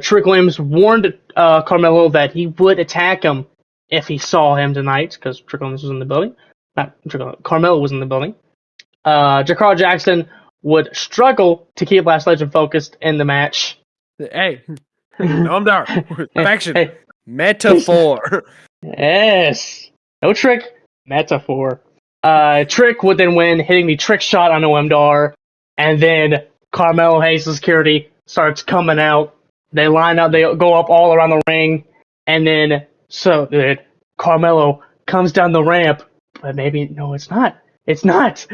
S1: Trick Williams warned Carmelo that he would attack him if he saw him tonight, because Trick Williams was in the building. Carmelo was in the building. Jakar Jackson would struggle to keep Lash Legend focused in the match.
S2: Hey, Noam Dar, perfection, metaphor.
S1: Yes, no Trick, metaphor. Trick would then win, hitting the trick shot on Noam Dar, and then Carmelo Hayes' security starts coming out. They line up, they go up all around the ring, and then Carmelo comes down the ramp, but maybe no, it's not. It's not.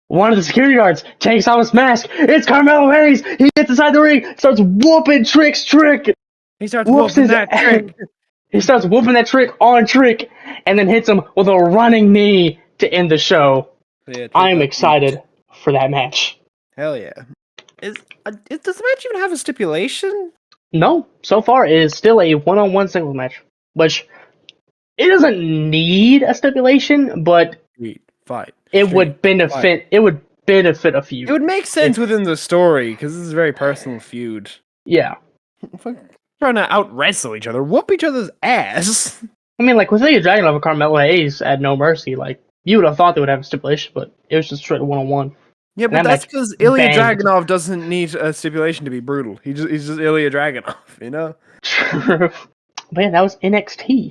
S1: One of the security guards takes off his mask. It's Carmelo Hayes. He gets inside the ring, starts whooping Trick's Trick.
S2: He starts whooping that Trick.
S1: He starts whooping that Trick on Trick, and then hits him with a running knee to end the show. Yeah, I am excited for that match.
S2: Hell yeah. Does the match even have a stipulation?
S1: No. So far, it is still a one-on-one singles match, which it doesn't need a stipulation, but it would benefit a feud.
S2: It would make sense within the story, because this is a very personal feud.
S1: Yeah.
S2: Trying to out-wrestle each other, whoop each other's ass.
S1: I mean, like, with Ilya Dragunov and Carmelo Hayes at No Mercy, like, you would have thought they would have a stipulation, but it was just straight one-on-one.
S2: Yeah, but that's because Ilya Dragunov doesn't need a stipulation to be brutal. He's just Ilya Dragunov, you know?
S1: True. Man, that was NXT.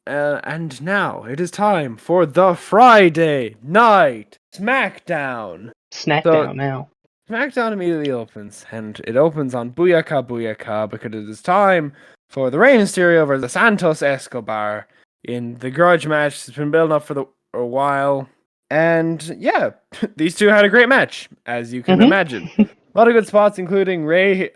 S2: And now it is time for the Friday Night SmackDown.
S1: Now.
S2: SmackDown immediately opens, and it opens on Booyaka Booyaka because it is time for the Rey Mysterio versus Santos Escobar in the grudge match. It's been building up for a while. And yeah, these two had a great match, as you can imagine. A lot of good spots, including Rey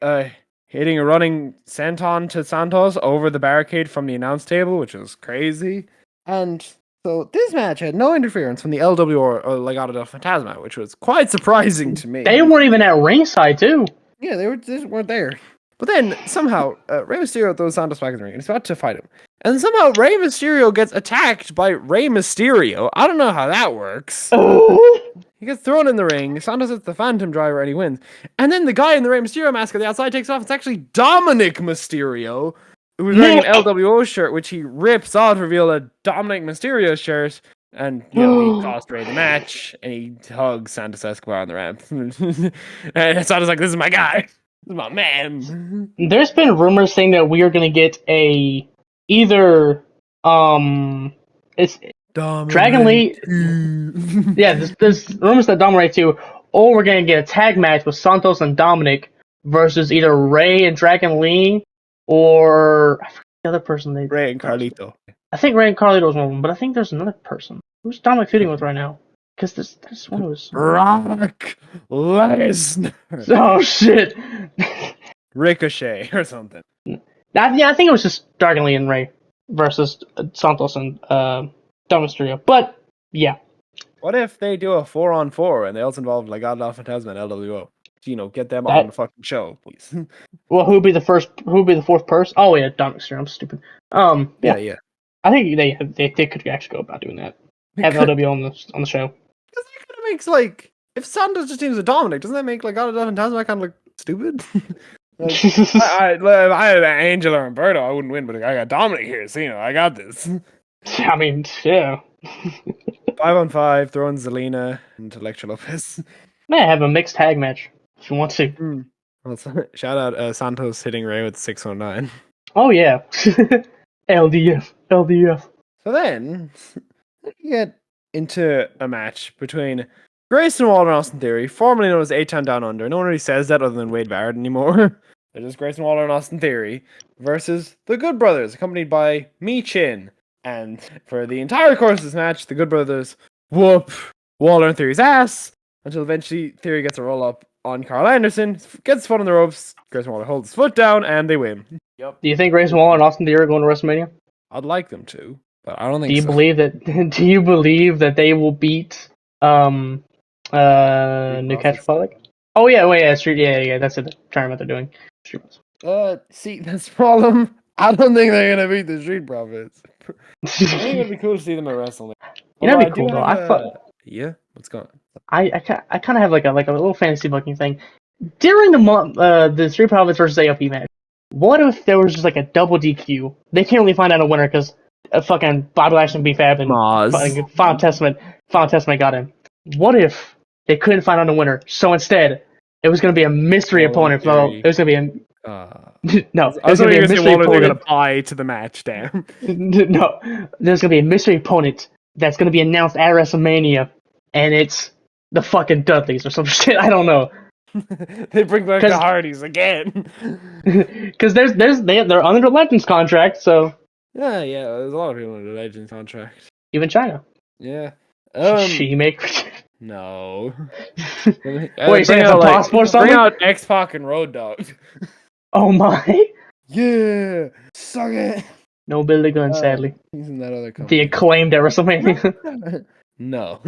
S2: hitting a running senton to Santos over the barricade from the announce table, which was crazy. And so this match had no interference from the LWO or Legado del Fantasma, which was quite surprising to me.
S1: They weren't even at ringside, too.
S2: Yeah, they weren't there. But then, somehow, Rey Mysterio throws Santos back in the ring, and he's about to fight him. And somehow, Rey Mysterio gets attacked by Rey Mysterio. I don't know how that works. He gets thrown in the ring, Santos hits the Phantom Driver, and he wins. And then the guy in the Rey Mysterio mask on the outside takes off. It's actually Dominic Mysterio, who was wearing an LWO shirt, which he rips off to reveal a Dominic Mysterio shirt. And, he cost Rey the match, and he hugs Santos Escobar on the ramp. And Santos like, this is my guy. This is my man.
S1: There's been rumors saying that we are going to get either it's Dragon Lee. Yeah, there's rumors that Dominic 2, or we're gonna get a tag match with Santos and Dominic versus either Rey and Dragon Lee, or I forget the other person.
S2: Rey and Carlito.
S1: I think Rey and Carlito was one of them, but I think there's another person. Who's Dominic feuding with right now? Because this one was
S2: Brock Lesnar.
S1: Oh shit.
S2: Ricochet or something.
S1: I think it was just Dragon Lee and Rey versus Santos and Dominic Mysterio. But yeah.
S2: What if they do a 4-on-4 and they also involve Legado del Fantasma and LWO? Get them on the fucking show, please.
S1: Well, who would be the fourth person? Oh yeah, Dominic Mysterio. I'm stupid. Yeah. I think they could actually go about doing that. Have LWO on the show.
S2: Because that kind of makes if Santos just teams with Dominic, doesn't that make Legado del Fantasma kind of look stupid? If I had Angel or Umberto, I wouldn't win, but I got Dominic here, so I got this.
S1: I mean, yeah.
S2: 5-on-5, throw in Zelina and Elektra Lopez.
S1: May have a mixed tag match if you want to.
S2: Well, shout out Santos hitting Rey with 619.
S1: Oh yeah. LDF.
S2: So then, you get into a match between Grayson Waller and Austin Theory, formerly known as A-Town Down Under. No one really says that other than Wade Barrett anymore. They're just Grayson Waller and Austin Theory versus the Good Brothers, accompanied by Michin, And for the entire course of this match, the Good Brothers whoop Waller and Theory's ass until eventually Theory gets a roll up on Carl Anderson, gets his foot on the ropes, Grayson Waller holds his foot down, and they win. Yep.
S1: Do you think Grayson Waller and Austin Theory are going to WrestleMania?
S2: I'd like them to, but I don't think
S1: Do you
S2: so.
S1: believe that? Do you believe that they will beat New Catch Republic? Oh yeah, Street. Yeah. That's it. Trying what they're doing.
S2: See, that's the problem. I don't think they're gonna beat the Street Profits. I think it'd be cool to see them at WrestleMania.
S1: You know, that'd be cool though.
S2: Yeah, what's going on?
S1: I kind of have like a little fantasy booking thing during the Street Profits versus AOP match. What if there was just like a double DQ? They can't really find out a winner because fucking Bobby Lashley and B-Fab and Final Testament got him. What if they couldn't find out a winner? So instead, it was going to be a mystery opponent. It was going to be a no. It was going to be a mystery opponent.
S2: They're going to buy to the match. Damn.
S1: No, there's going to be a mystery opponent that's going to be announced at WrestleMania, and it's the fucking Dudleys or some shit. I don't know.
S2: They bring back the Hardys again.
S1: Because they're under the Legends contract, so
S2: yeah. There's a lot of people under the Legends contract.
S1: Even China.
S2: Yeah.
S1: She-Maker.
S2: No.
S1: Wait, you saying it's impossible or something?
S2: Bring out X-Pac and Road Dogg.
S1: Oh my.
S2: Yeah. Suck it.
S1: No Billy Gunn, sadly.
S2: He's in that other company.
S1: The Acclaimed at WrestleMania.
S2: No.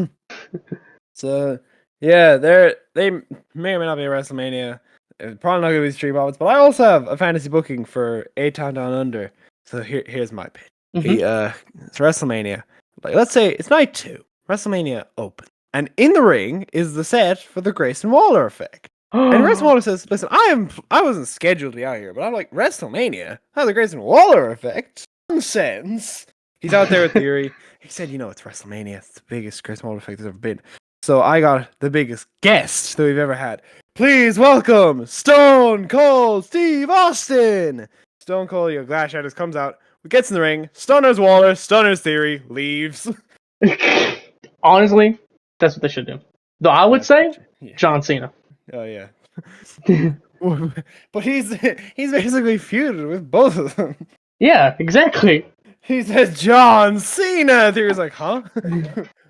S2: So, yeah, they may or may not be at WrestleMania. It's probably not going to be Street Profits, but I also have a fantasy booking for A-Town Down Under. So here's my pitch. It's WrestleMania. Like, let's say it's night 2. WrestleMania open. And in the ring is the set for the Grayson Waller effect. And Grayson Waller says, listen, I wasn't scheduled to be out here, but I'm like, WrestleMania? How the Grayson Waller effect? Nonsense. He's out there with Theory. He said, it's WrestleMania. It's the biggest Grayson Waller effect there's ever been. So I got the biggest guest that we've ever had. Please welcome Stone Cold Steve Austin. Stone Cold, Glass Shadows comes out, gets in the ring, stunners Waller, stunners Theory, leaves.
S1: Honestly, that's what they should do. Though I would say John Cena.
S2: Oh yeah. But he's basically feuded with both of them.
S1: Yeah, exactly.
S2: He says John Cena. Theory's like, huh?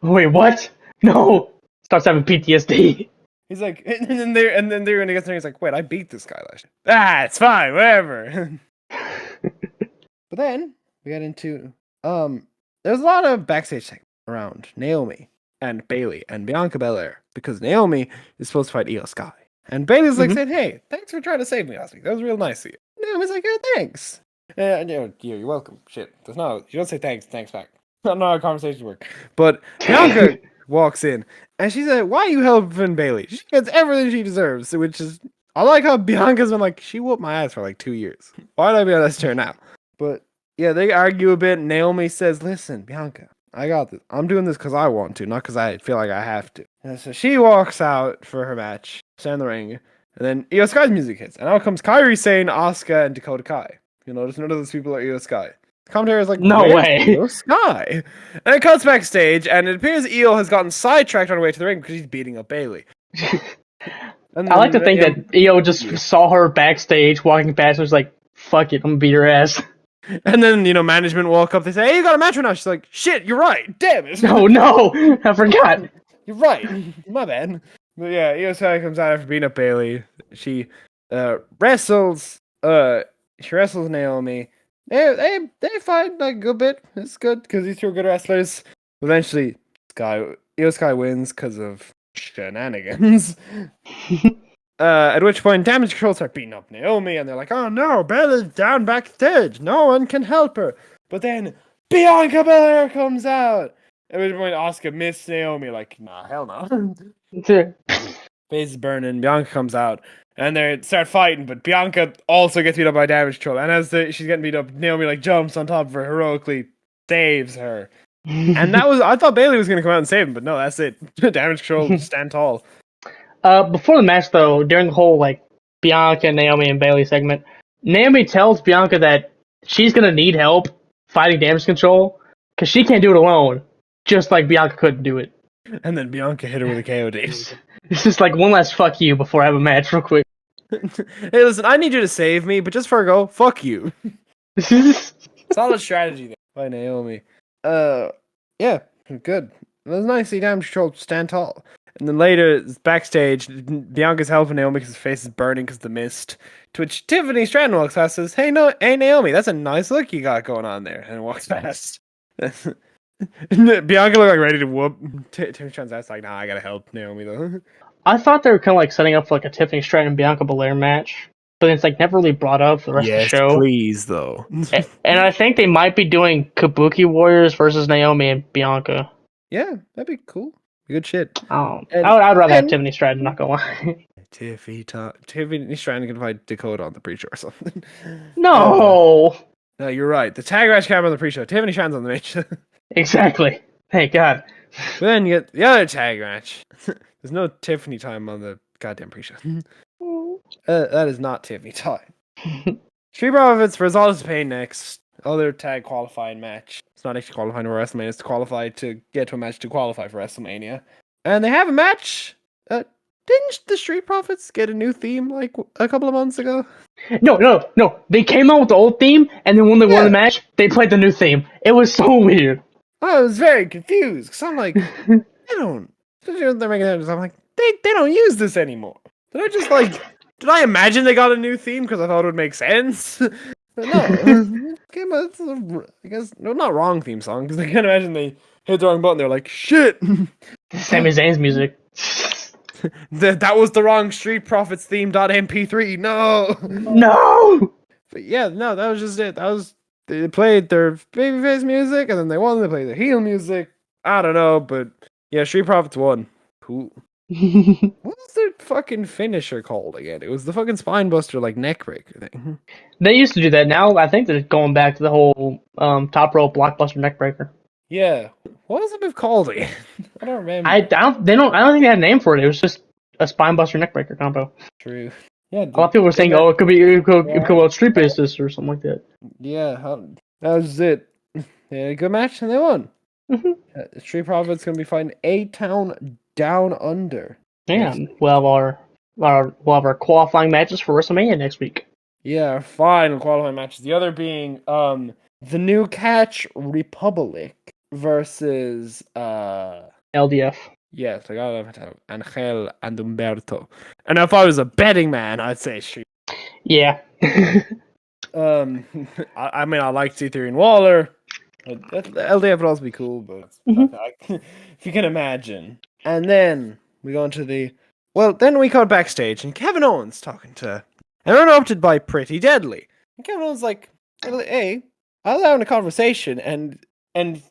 S1: Wait, what? No. Starts having PTSD.
S2: He's like, and then they're gonna get there. He's like, wait, I beat this guy last year. It's fine, whatever. But then we got into there's a lot of backstage segments around Naomi and Bayley and Bianca Belair because Naomi is supposed to fight Io Sky. And Bayley's like saying, hey, thanks for trying to save me last week. That was real nice of you. Naomi's like, yeah, thanks. You're welcome. Shit. You don't say thanks back. Not how conversations work. But Bianca walks in and she said, why are you helping Bayley? She gets everything she deserves, which is, I like how Bianca's been like, she whooped my ass for like 2 years. Why did I be on this chair now? But yeah, they argue a bit. Naomi says, listen, Bianca, I got this. I'm doing this because I want to, not because I feel like I have to. And so she walks out for her match, stand in the ring, and then Io Sky's music hits. And out comes Kairi Sane, Asuka, and Dakota Kai. Notice none of those people are Io Sky. The commentator is like,
S1: no way.
S2: Io Sky. And it cuts backstage, and it appears Io has gotten sidetracked on her way to the ring because she's beating up Bayley.
S1: I like to think that Io just saw her backstage walking past and was like, fuck it, I'm gonna beat her ass.
S2: And then, management walk up, they say, hey, you got a match right now. She's like, shit, you're right. Damn it.
S1: No, I forgot.
S2: You're right. My bad. But yeah, Io Sky comes out after beating up Bayley. She wrestles Naomi. They fight like a good bit. It's good because these two are good wrestlers. Eventually, Io Sky wins because of shenanigans. At which point, Damage Control start beating up Naomi, and they're like, oh no, Bayley's down backstage. No one can help her. But then, Bianca Belair comes out. At which point, Asuka missed Naomi, like, nah, hell no. Face is burning, Bianca comes out, and they start fighting, but Bianca also gets beat up by Damage Control. And as she's getting beat up, Naomi, jumps on top of her, heroically saves her. And I thought Bayley was going to come out and save him, but no, that's it. Damage Control, stand tall.
S1: Before the match, though, during the whole, Bianca, Naomi, and Bayley segment, Naomi tells Bianca that she's gonna need help fighting Damage Control, because she can't do it alone, just like Bianca couldn't do it.
S2: And then Bianca hit her with a KOD.
S1: It's just one last fuck you before I have a match real quick.
S2: Hey, listen, I need you to save me, but just for a go, fuck you. Solid strategy there by Naomi. Yeah, good. It was nice to see Damage Control stand tall. And then later, backstage, Bianca's helping Naomi because her face is burning because of the mist. To which Tiffany Stratton walks past and says, hey Naomi, that's a nice look you got going on there. And walks past. Bianca looked like ready to whoop. Tiffany Stratton's like, nah, I gotta help Naomi though.
S1: I thought they were kind of like setting up for like a Tiffany Stratton and Bianca Belair match, but it's like never really brought up for the rest of the show.
S2: Please though.
S1: And I think they might be doing Kabuki Warriors versus Naomi and Bianca.
S2: Yeah, that'd be cool. Good shit.
S1: I'd rather have Tiffany Stratton, not gonna lie.
S2: Tiffany Stratton can fight Dakota on the pre-show or something.
S1: No!
S2: No, you're right. The tag match came on the pre-show. Tiffany Stratton's on the match.
S1: Exactly. Thank God.
S2: But then you get the other tag match. There's no Tiffany time on the goddamn pre-show. That is not Tiffany time. Street Profits versus All This Pain next. Other tag qualifying match. It's not actually qualifying for WrestleMania. It's to qualify to get to a match to qualify for WrestleMania. And they have a match. Didn't the Street Profits get a new theme like a couple of months ago?
S1: No. They came out with the old theme, and then when they won the match, they played the new theme. It was so weird.
S2: I was very confused because I'm like, they don't. They're making it. I'm like, they don't use this anymore. Did I imagine they got a new theme because I thought it would make sense? But no, I guess not wrong theme song because I can't imagine they hit the wrong button. They're like, shit.
S1: Sami Zayn's music.
S2: That was the wrong Street Profits theme. .mp3.
S1: No.
S2: But yeah, no, that was just it. They played their babyface music and then they won. They played their heel music. I don't know, but yeah, Street Profits won. Cool. What was their fucking finisher called again? It was the fucking spine buster, like neck breaker thing.
S1: They used to do that. Now I think they're going back to the whole top rope blockbuster neck breaker.
S2: Yeah. What was it called again? I don't remember.
S1: I don't think they had a name for it. It was just a spine buster neck breaker combo.
S2: True. Yeah.
S1: A lot of people were saying, "Oh, it could be Street Basis or something like that."
S2: Yeah, that was it. They had a good match and they won.
S1: Mm-hmm.
S2: Street Profits gonna be fighting A-Town Down Under.
S1: Yeah, we'll have our qualifying matches for WrestleMania next week.
S2: Yeah, our final qualifying matches. The other being the New Catch Republic versus
S1: LDF.
S2: Yes, I got Angel and Humberto. And if I was a betting man, I'd say Street.
S1: Yeah.
S2: I mean, I like C3 and Waller. LDF would also be cool, but if you can imagine. And then we go into then we go backstage, and Kevin Owens talking to, and we're interrupted by Pretty Deadly. And Kevin Owens like, hey, I was having a conversation, and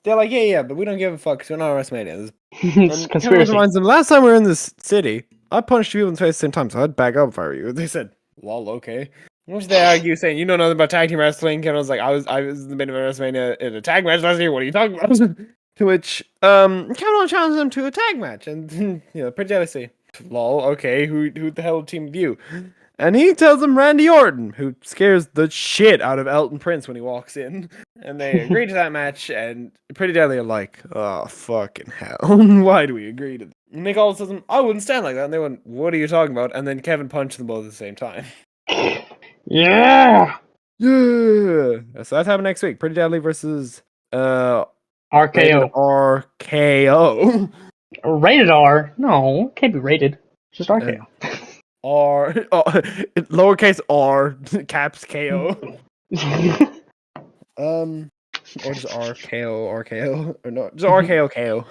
S2: they're like, yeah, but we don't give a fuck because we're not on WrestleMania.
S1: It's conspiracy.
S2: Reminds them, last time we were in this city, I punched people in the face at the same time, so I'd back up if I were you. They said, lol, okay. Which they argue, saying, you know nothing about tag team wrestling. Kevin was like, I was in the middle of WrestleMania in a tag match last year. What are you talking about? To which Kevin Owens challenged them to a tag match, and Pretty Deadly say, lol, okay, who the hell team you? And he tells him Randy Orton, who scares the shit out of Elton Prince when he walks in. And they agree to that match, and Pretty Deadly are like, oh, fucking hell. Why do we agree to this? And Nick Aldis tells them, I wouldn't stand like that. And they went, what are you talking about? And then Kevin punched them both at the same time.
S1: Yeah!
S2: Yeah! So that's happening next week. Pretty Deadly versus
S1: RKO.
S2: RKO.
S1: Rated R? No, it can't be rated. It's just RKO.
S2: Lowercase R, caps KO. Or just RKO, or no, just RKO KO.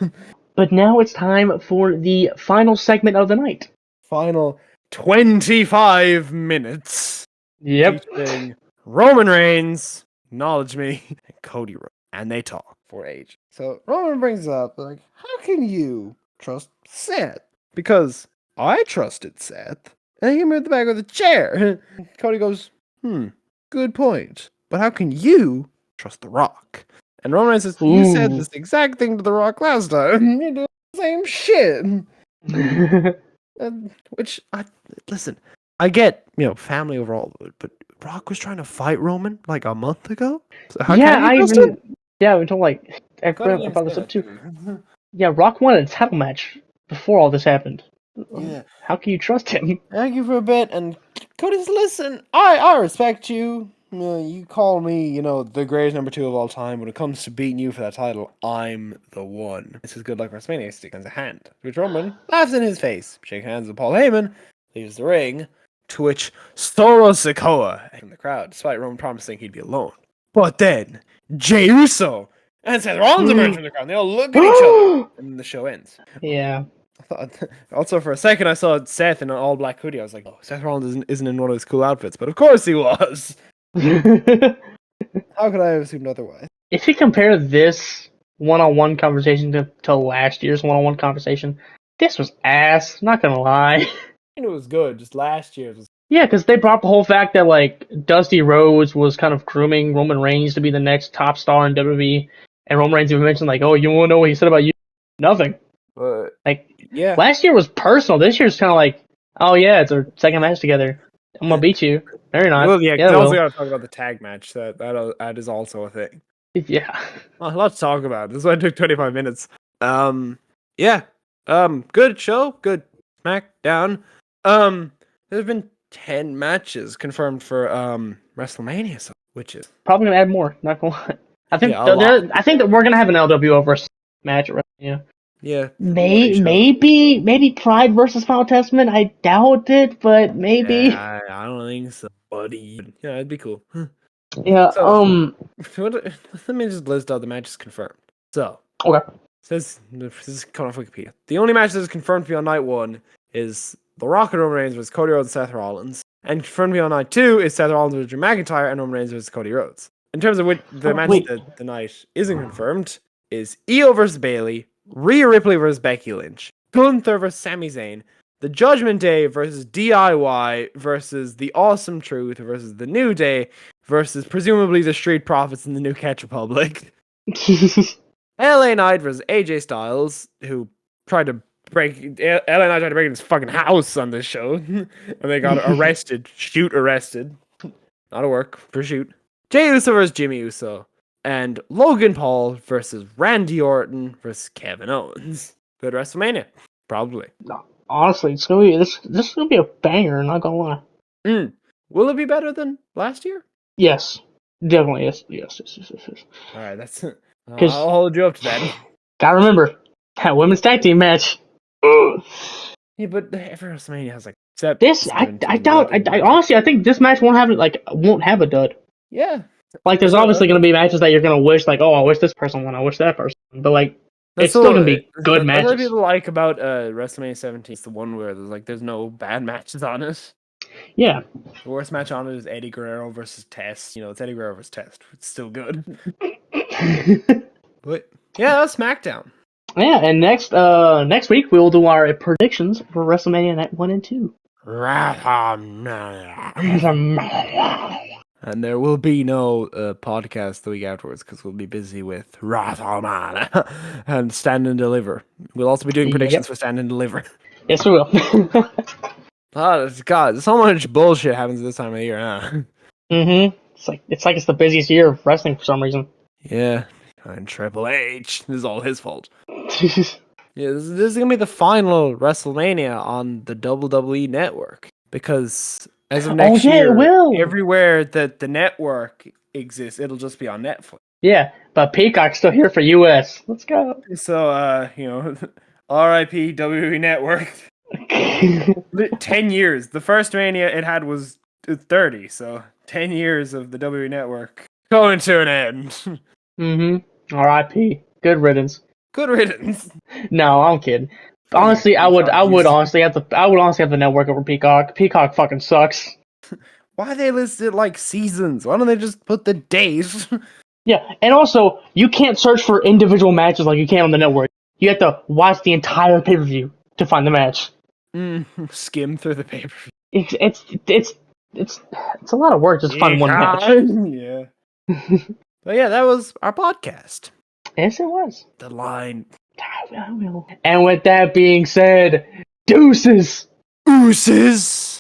S1: But now it's time for the final segment of the night.
S2: Final 25 minutes.
S1: Yep.
S2: Featuring Roman Reigns, Acknowledge Me, and Cody Rhodes. And they talk for age. So Roman brings up, like, how can you trust Seth? Because I trusted Seth. And he moved the bag with a chair. Cody goes, good point. But how can you trust The Rock? And Roman Reigns says, you said this exact thing to The Rock last time. You do the same shit. Listen, I get, family overall, but Rock was trying to fight Roman like a month ago. So how can you trust him?
S1: Yeah, until like I brought this up too. Yeah, Rock won a title match before all this happened. Yeah. How can you trust him?
S2: Argue for a bit, and Cody says, listen, I respect you. You call me, the greatest number 2 of all time. When it comes to beating you for that title, I'm the one. This is good luck WrestleMania. Stick hands a hand. Which Roman laughs in his face. Shake hands with Paul Heyman. Leaves the ring. To which Solo Sikoa from the crowd, despite Roman promising he'd be alone. But then Jey Uso and Seth Rollins emerge from the crowd. And they all look at each other, and the show ends.
S1: Yeah.
S2: Also, for a second, I saw Seth in an all-black hoodie. I was like, "Oh, Seth Rollins isn't in one of his cool outfits," but of course he was. How could I have assumed otherwise?
S1: If you compare this one-on-one conversation to last year's one-on-one conversation, this was ass. Not gonna lie.
S2: It was good. Just last year was.
S1: Yeah, because they brought up the whole fact that like Dusty Rhodes was kind of grooming Roman Reigns to be the next top star in WWE, and Roman Reigns even mentioned like, "Oh, you want to know what he said about you? Nothing."
S2: But
S1: Like,
S2: yeah,
S1: last year was personal. This year's kind of like, "Oh yeah, it's our second match together. I'm gonna beat you." Very nice.
S2: well, yeah.
S1: Yeah,
S2: We also got to talk about the tag match. That is also a thing.
S1: yeah.
S2: A lot to talk about. This one took 25 minutes. Yeah. Good show. Good SmackDown. There's been 10 matches confirmed for WrestleMania, which is
S1: Probably gonna add more. Not gonna lie. I think
S2: Yeah, a lot.
S1: I think that we're gonna have an LWO versus match at WrestleMania.
S2: Yeah.
S1: Maybe Pride versus Final Testament. I doubt it, but maybe.
S2: Yeah, I don't think so, buddy. Yeah, it'd be cool.
S1: Yeah.
S2: So, let me just list out the matches confirmed. So,
S1: Okay.
S2: says this is coming off Wikipedia. The only match that is confirmed to be on night 1 is The Rock and Roman Reigns versus Cody Rhodes and Seth Rollins. And confirmed to be on night 2 is Seth Rollins versus Drew McIntyre and Roman Reigns versus Cody Rhodes. In terms of which the match that the night isn't confirmed is Io versus Bayley, Rhea Ripley versus Becky Lynch, Gunther versus Sami Zayn, The Judgment Day versus DIY versus The Awesome Truth versus The New Day versus presumably the Street Profits in the New Catch Republic. LA Knight versus AJ Styles, who tried to break. LA Knight tried to break in his fucking house on this show, and they got arrested. Arrested. Not a work for shoot. Jey Uso versus Jimmy Uso, and Logan Paul versus Randy Orton versus Kevin Owens. Good WrestleMania, probably.
S1: Honestly, it's gonna be this is gonna be a banger. Not gonna lie.
S2: Will it be better than last year?
S1: Yes, definitely. Yes.
S2: All right, that's. I'll hold you up to that.
S1: Gotta remember that women's tag team match.
S2: Yeah, but every WrestleMania has like
S1: this. I doubt. I honestly, I think this match won't have a dud.
S2: Yeah.
S1: Like, there's obviously gonna be matches that you're gonna wish, like, oh, I wish this person won. I wish that person. But like, it's still gonna be good matches.
S2: What people like about WrestleMania 17 is the one where there's no bad matches on it.
S1: Yeah.
S2: The worst match on it is Eddie Guerrero versus Test. It's Eddie Guerrero versus Test. It's still good. But yeah, that's SmackDown.
S1: Yeah, and next week we will do our predictions for WrestleMania Night 1 and 2.
S2: And there will be no podcast the week afterwards because we'll be busy with WrestleMania and Stand and Deliver. We'll also be doing predictions for Stand and Deliver.
S1: Yes, we will.
S2: God, so much bullshit happens this time of year, huh?
S1: Mm-hmm. It's like it's the busiest year of wrestling for some reason.
S2: Yeah, and Triple H. This is all his fault. Yeah, this is gonna be the final WrestleMania on the WWE network because as of next year,
S1: it will.
S2: Everywhere that the network exists, it'll just be on Netflix.
S1: Yeah, but Peacock's still here for US. Let's go.
S2: So, R.I.P. WWE Network. 10 years. The first Mania it had was 30, so 10 years of the WWE Network going to an end.
S1: Mm-hmm. R.I.P. Good riddance.
S2: Good riddance.
S1: No, I'm kidding. Honestly, I would honestly have the network over Peacock. Peacock fucking sucks.
S2: Why they listed like seasons? Why don't they just put the days?
S1: Yeah, and also you can't search for individual matches like you can on the network. You have to watch the entire pay-per-view to find the match.
S2: Skim through the pay-per-view.
S1: It's a lot of work just to find one match.
S2: Yeah. But yeah, that was our podcast.
S1: Yes, it was.
S2: The line.
S1: And with that being said, deuces!
S2: Ooses!